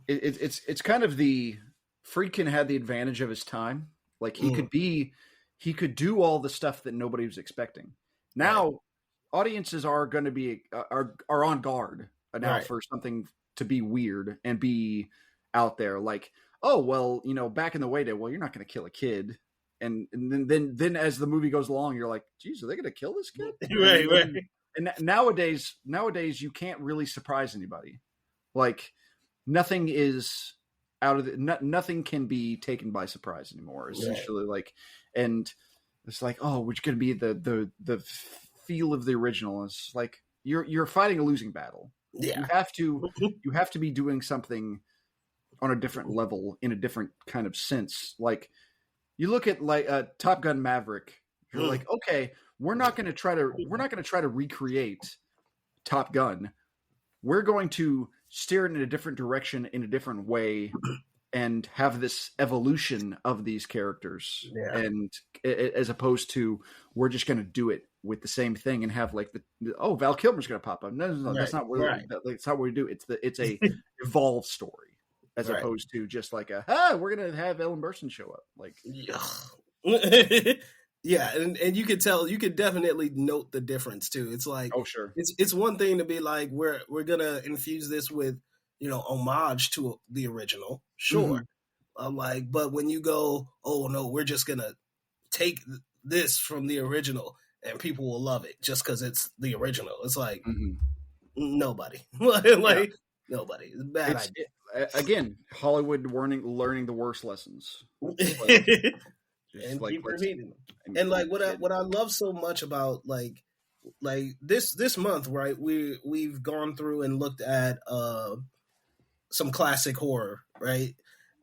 it's kind of the Friedkin had the advantage of his time. Like, he could do all the stuff that nobody was expecting. Now audiences are going to be are on guard now for something to be weird and be out there. Like, oh, well, you know, back in the way day, well, you're not going to kill a kid. And then as the movie goes along, you're like, geez, are they going to kill this kid? Right. And nowadays you can't really surprise anybody. Like, nothing is out of nothing can be taken by surprise anymore. Essentially, like, and it's like, oh, which going to be the feel of the original. It's like you're fighting a losing battle. Yeah, you have to be doing something on a different level in a different kind of sense. Like you look at like Top Gun Maverick, you're like, okay, we're not going to try to recreate Top Gun. We're going to steer it in a different direction in a different way and have this evolution of these characters. Yeah. And as opposed to, we're just going to do it with the same thing and have like Val Kilmer's going to pop up. No, right. That's not what that's not what we do. It's a evolved story as opposed to just like we're going to have Ellen Burstyn show up. Like, yeah, and you could tell, you could definitely note the difference too. It's like, oh sure, it's one thing to be like, we're gonna infuse this with, homage to the original, sure. Mm-hmm. But when you go, oh no, we're just gonna take this from the original and people will love it just because it's the original. It's like nobody, nobody. It's a bad idea. Again, Hollywood learning the worst lessons. And keep repeating them. And like what I love so much about like this month, right? We've gone through and looked at some classic horror, right?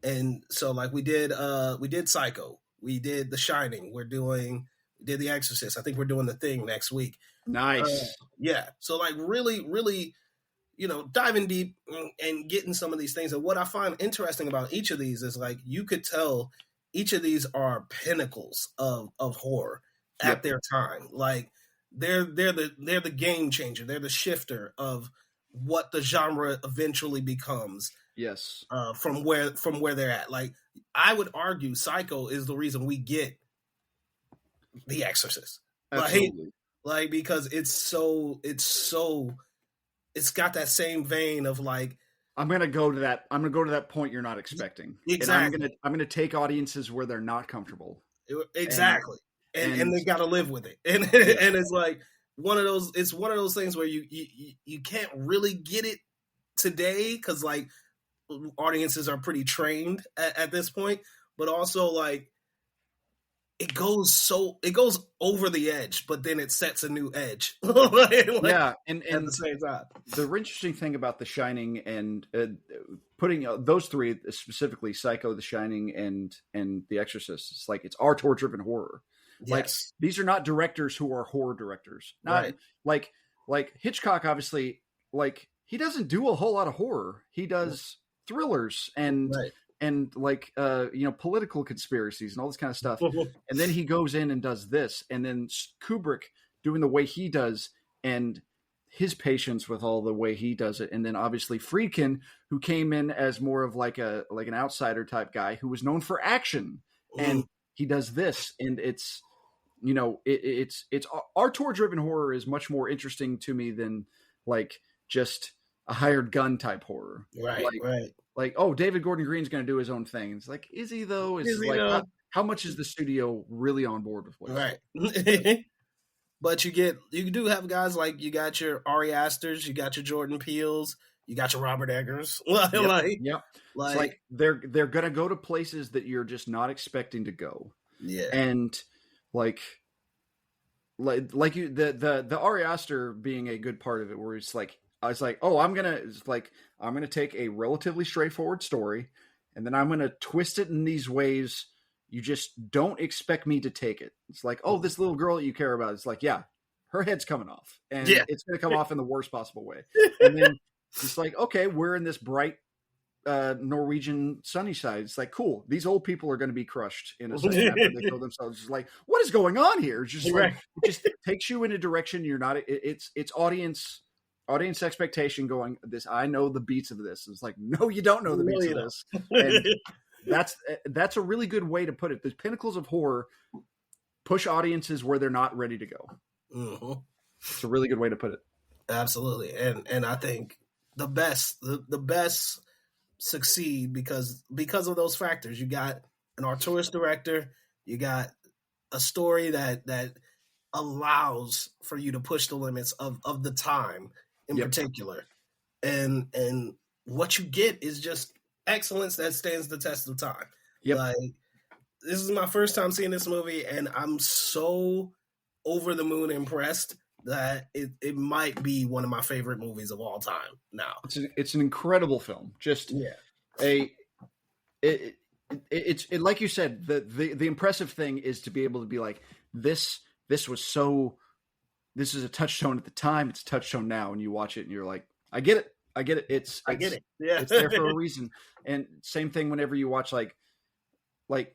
And so like we did Psycho, we did The Shining, we did The Exorcist. I think we're doing The Thing next week. Nice. Yeah. So like really, diving deep and getting some of these things. And what I find interesting about each of these is like you could tell each of these are pinnacles of horror at their time. Like they're the game changer. They're the shifter of what the genre eventually becomes. Yes. From where they're at. Like I would argue Psycho is the reason we get The Exorcist. Absolutely. Like because it's got that same vein of like, I'm gonna go to that point you're not expecting. Exactly. And I'm gonna take audiences where they're not comfortable. Exactly. And they gotta live with it. And it's like one of those things where you can't really get it today because like audiences are pretty trained at this point, but also like it goes over the edge, but then it sets a new edge. And at the same time, the interesting thing about The Shining and putting those three specifically, Psycho, The Shining, and The Exorcist, it's like it's auteur-driven horror. Yes. Like these are not directors who are horror directors. Not like Hitchcock, obviously, like he doesn't do a whole lot of horror. He does thrillers and like political conspiracies and all this kind of stuff. And then he goes in and does this, and then Kubrick doing the way he does and his patience with all the way he does it. And then obviously Friedkin, who came in as more of like an outsider type guy who was known for action, and he does this, and it's auteur driven horror is much more interesting to me than like just a hired gun type horror. Right. Like, oh, David Gordon Green's going to do his own thing. It's like, is he though? How much is the studio really on board with what? Right. But you do have guys like you got your Ari Asters, you got your Jordan Peels, you got your Robert Eggers. It's like they're going to go to places that you're just not expecting to go. Yeah. And like you, the Ari Aster being a good part of it, where it's like, I was like, oh, I'm gonna take a relatively straightforward story, and then I'm gonna twist it in these ways you just don't expect me to take it. It's like, oh, this little girl that you care about. It's like, yeah, her head's coming off, and it's gonna come off in the worst possible way. And then it's like, okay, we're in this bright Norwegian sunny side. It's like, cool. These old people are going to be crushed in a second after they kill themselves. It's like, what is going on here? It's just like, it just takes you in a direction you're not. It's audience expectation going, this, I know the beats of this. It's like, no, you don't know the beats of this. And that's a really good way to put it. The pinnacles of horror push audiences where they're not ready to go. Mm-hmm. It's a really good way to put it. Absolutely. And I think the best succeed because of those factors. You got an auteurist director, you got a story that allows for you to push the limits of the time in particular. And what you get is just excellence that stands the test of time. Yep. Like, this is my first time seeing this movie, and I'm so over the moon impressed that it might be one of my favorite movies of all time now. It's an incredible film. Just it's like you said, the impressive thing is to be able to be like, this is a touchstone at the time, it's a touchstone now, and you watch it and you're like, I get it. I get it. Yeah. It's there for a reason. And same thing whenever you watch like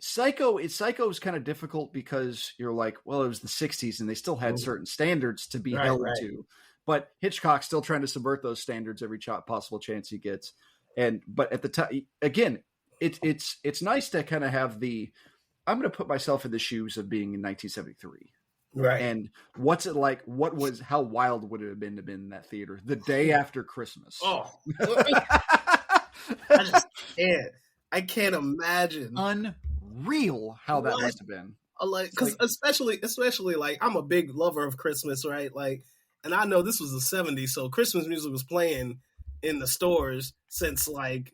Psycho is kind of difficult because you're like, well, it was the 60s and they still had certain standards to be held to, but Hitchcock's still trying to subvert those standards every possible chance he gets. But at the time, again, it's nice to kind of have I'm going to put myself in the shoes of being in 1973. Right. And what's it like? How wild would it have been to be in that theater the day after Christmas? Oh, I can't imagine. Unreal how that must have been. Because especially like, I'm a big lover of Christmas, right? Like, and I know this was the 70s, so Christmas music was playing in the stores since like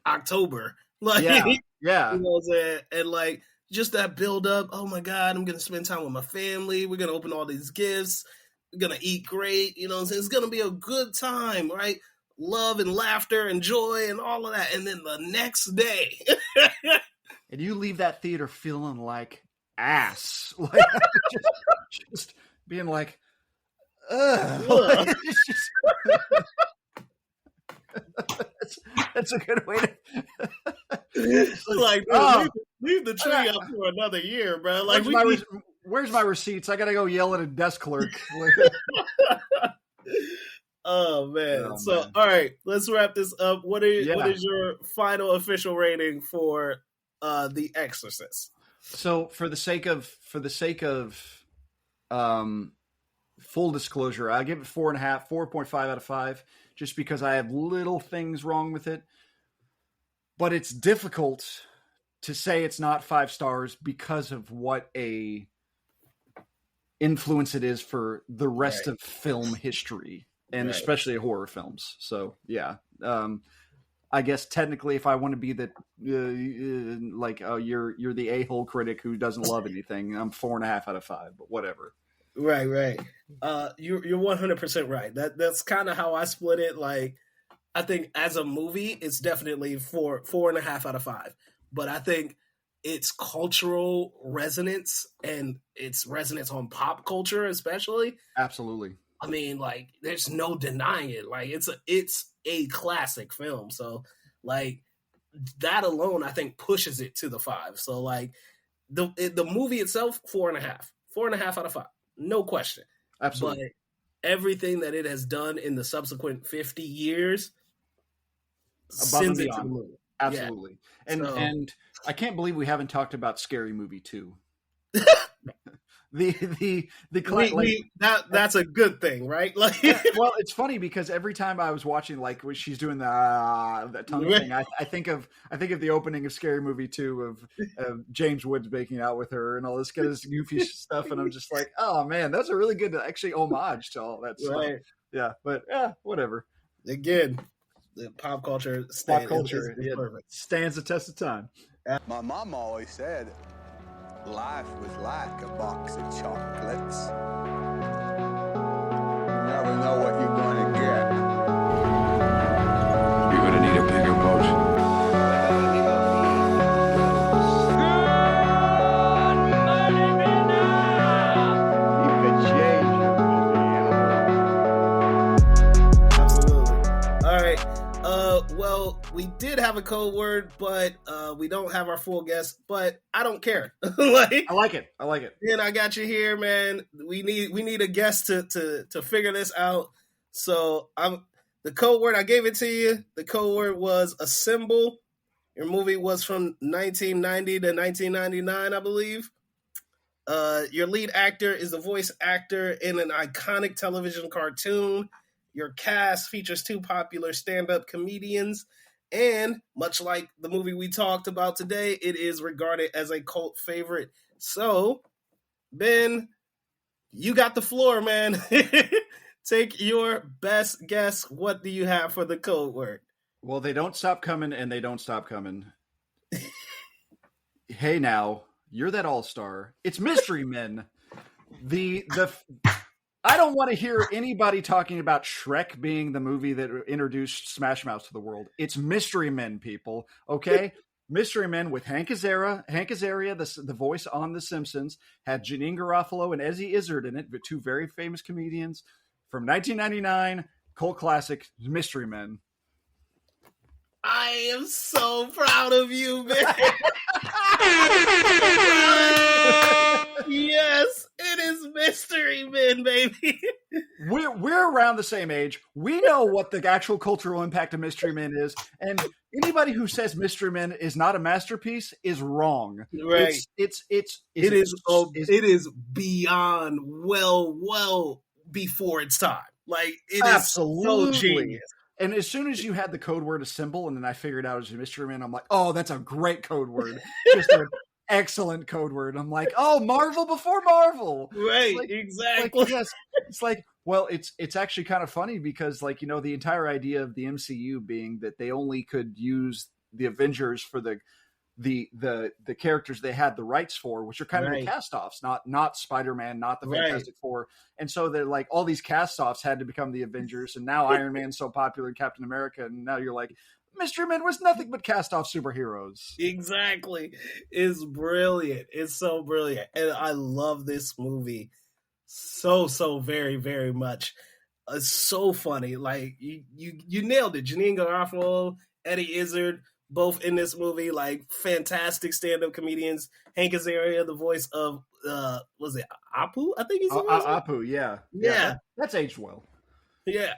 October. Like, yeah. You know what I'm saying? And like, just that build up. Oh my God, I'm gonna spend time with my family. We're gonna open all these gifts. We're gonna eat great. You know what I'm saying? It's gonna be a good time, right? Love and laughter and joy and all of that. And then the next day, and you leave that theater feeling like ass, like just being like, ugh. That's a good way to like, leave the tree up for another year, bro. Like, where's my receipts? I gotta go yell at a desk clerk. Oh man! All right, let's wrap this up. What is your final official rating for The Exorcist? So, for the sake of full disclosure, I give it 4.5 out of 5, just because I have little things wrong with it. But it's difficult to say it's not 5 stars because of what a influence it is for the rest of film history, and especially horror films. So yeah, I guess technically, if I want to be the you're the a-hole critic who doesn't love anything, I'm 4.5 out of 5. But whatever. Right. You're 100% right. That's kind of how I split it. Like, I think as a movie, it's definitely 4.5 out of 5. But I think its cultural resonance and its resonance on pop culture, especially. Absolutely. I mean, like, there's no denying it. Like, it's a classic film. So, like, that alone, I think, pushes it to the 5. So, like, the movie itself, 4.5 out of 5, no question. Absolutely. But everything that it has done in the subsequent 50 years above and sends it to the beyond. movie. Absolutely. Yeah. And I can't believe we haven't talked about Scary Movie 2. That's a good thing, right? Like, well, it's funny because every time I was watching, like, when she's doing that tongue thing, I think of the opening of Scary Movie 2 of James Woods making out with her and all this kind of goofy stuff, and I'm just like, oh man, that's a really good actually homage to all that stuff. Right. Yeah, but whatever. Again, the pop culture is stands the test of time. My mom always said life was like a box of chocolates. You never know what you're going to get. You're going to need a bigger boat. Well, we did have a code word, but we don't have our full guest. But I don't care. I like it. And I got you here, man. We need a guest to figure this out. So the code word, I gave it to you. The code word was a symbol. Your movie was from 1990 to 1999, I believe. Your lead actor is the voice actor in an iconic television cartoon. Your cast features 2 popular stand-up comedians, and much like the movie we talked about today, it is regarded as a cult favorite. So, Ben, you got the floor, man. Take your best guess. What do you have for the code word? Well, they don't stop coming, and they don't stop coming. Hey, now you're that all-star. It's Mystery Men. I don't want to hear anybody talking about Shrek being the movie that introduced Smash Mouth to the world. It's Mystery Men, people. Okay. Mystery Men with Hank Azaria. Hank Azaria, the voice on The Simpsons, had Janine Garofalo and Ezzy Izzard in it, but two very famous comedians from 1999. Cult classic, Mystery Men. I am so proud of you, man. Yes, it is Mystery Men, baby. We're around the same age. We know what the actual cultural impact of Mystery Men is, and anybody who says Mystery Men is not a masterpiece is wrong. Right? It is beyond well before its time. Like it absolutely. is so genius. And as soon as you had the code word assemble, and then I figured out it was a Mystery Man, I'm like, oh, that's a great code word. Just an excellent code word. I'm like, oh, Marvel before Marvel. Right, like, exactly. Like, yes, it's like, well, it's actually kind of funny because, like, you know, the entire idea of the MCU being that they only could use the Avengers for the characters they had the rights for, which are kind of the cast-offs, not Spider-Man, not the Fantastic Four. And so they're like, all these cast-offs had to become the Avengers, and now Iron Man's so popular in Captain America, and now you're like, Mystery Men was nothing but cast-off superheroes. Exactly. It's brilliant. It's so brilliant. And I love this movie so very, very much. It's so funny. Like, you nailed it. Janine Garofalo, Eddie Izzard, both in this movie, like fantastic stand-up comedians. Hank Azaria, the voice of was it Apu? I think he's Apu. Yeah. That's aged well. Yeah,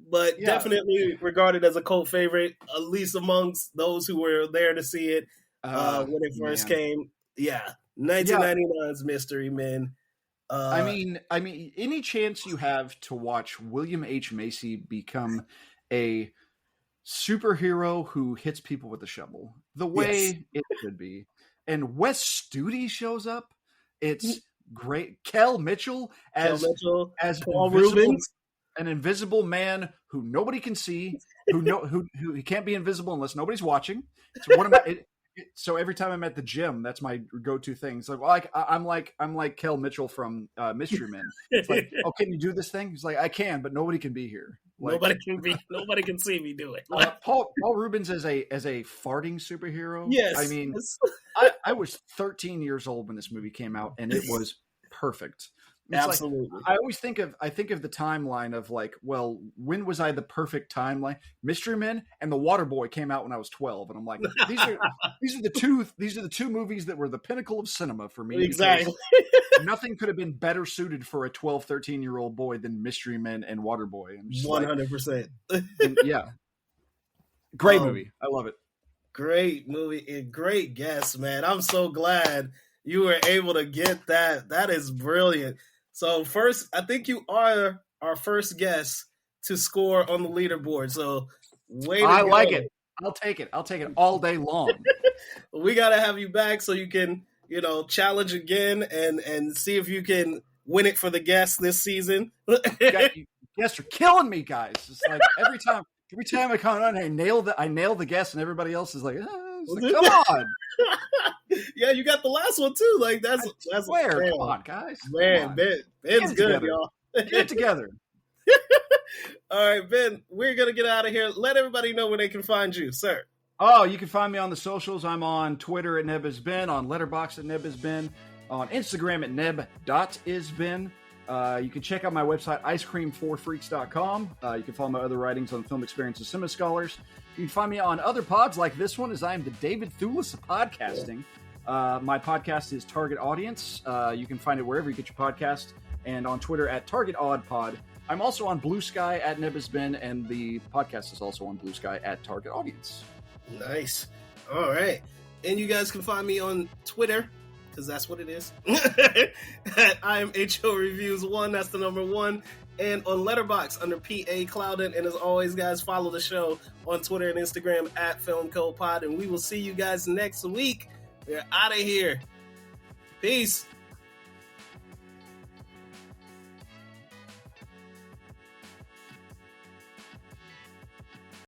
but definitely regarded as a cult favorite, at least amongst those who were there to see it when it first came. Yeah, 1999's Mystery Men. I mean, any chance you have to watch William H. Macy become a superhero who hits people with a shovel the way it should be, and Wes Studi shows up, it's great. Kel Mitchell as Paul Rubens, an invisible man who nobody can see, who he can't be invisible unless nobody's watching. So every time I'm at the gym, that's my go-to thing. It's like, well, I'm like Kel Mitchell from Mystery Men. It's like, oh, can you do this thing? He's like, I can, but nobody can be here. Like, nobody can see me do it. Paul Rubens as a farting superhero. Yes, I mean, I was 13 years old when this movie came out, and it was perfect. It's absolutely. Like, I always think of the timeline of like, well, when was I the perfect timeline? Mystery Men and The Waterboy came out when I was 12, and I'm like, these are the two movies that were the pinnacle of cinema for me. Exactly. Nothing could have been better suited for a 12, 13-year-old boy than Mystery Men and Waterboy. 100%. Yeah. Great movie. I love it. Great movie and great guess, man. I'm so glad you were able to get that. That is brilliant. So first, I think you are our first guest to score on the leaderboard. So I like it. I'll take it all day long. We got to have you back so you can, challenge again and see if you can win it for the guests this season. You guys are killing me, guys. It's like every time I come on, I nail the guest, and everybody else is like, like, come on. Yeah, you got the last one too. Like that's where. Come on, guys. Man, Ben's good, y'all. Get it together. All right, Ben, we're gonna get out of here. Let everybody know where they can find you, sir. Oh, you can find me on the socials. I'm on Twitter at nebisben, on Letterboxd at nebisben, on Instagram at neb.isben. You can check out my website, icecream4freaks.com. You can follow my other writings on Film Experiences Cinema Scholars. You can find me on other pods like this one, as I am the David Thewlis of podcasting. My podcast is Target Audience. You can find it wherever you get your podcast, and on Twitter at TargetAudPod. I'm also on Blue Sky at nebisben, and the podcast is also on Blue Sky at Target Audience. Nice. All right. And you guys can find me on Twitter, because that's what it is. I am HO Reviews 1. That's the number 1. And on Letterboxd under PA Clouden. And as always, guys, follow the show on Twitter and Instagram at FilmCodePod. And we will see you guys next week. We're out of here. Peace.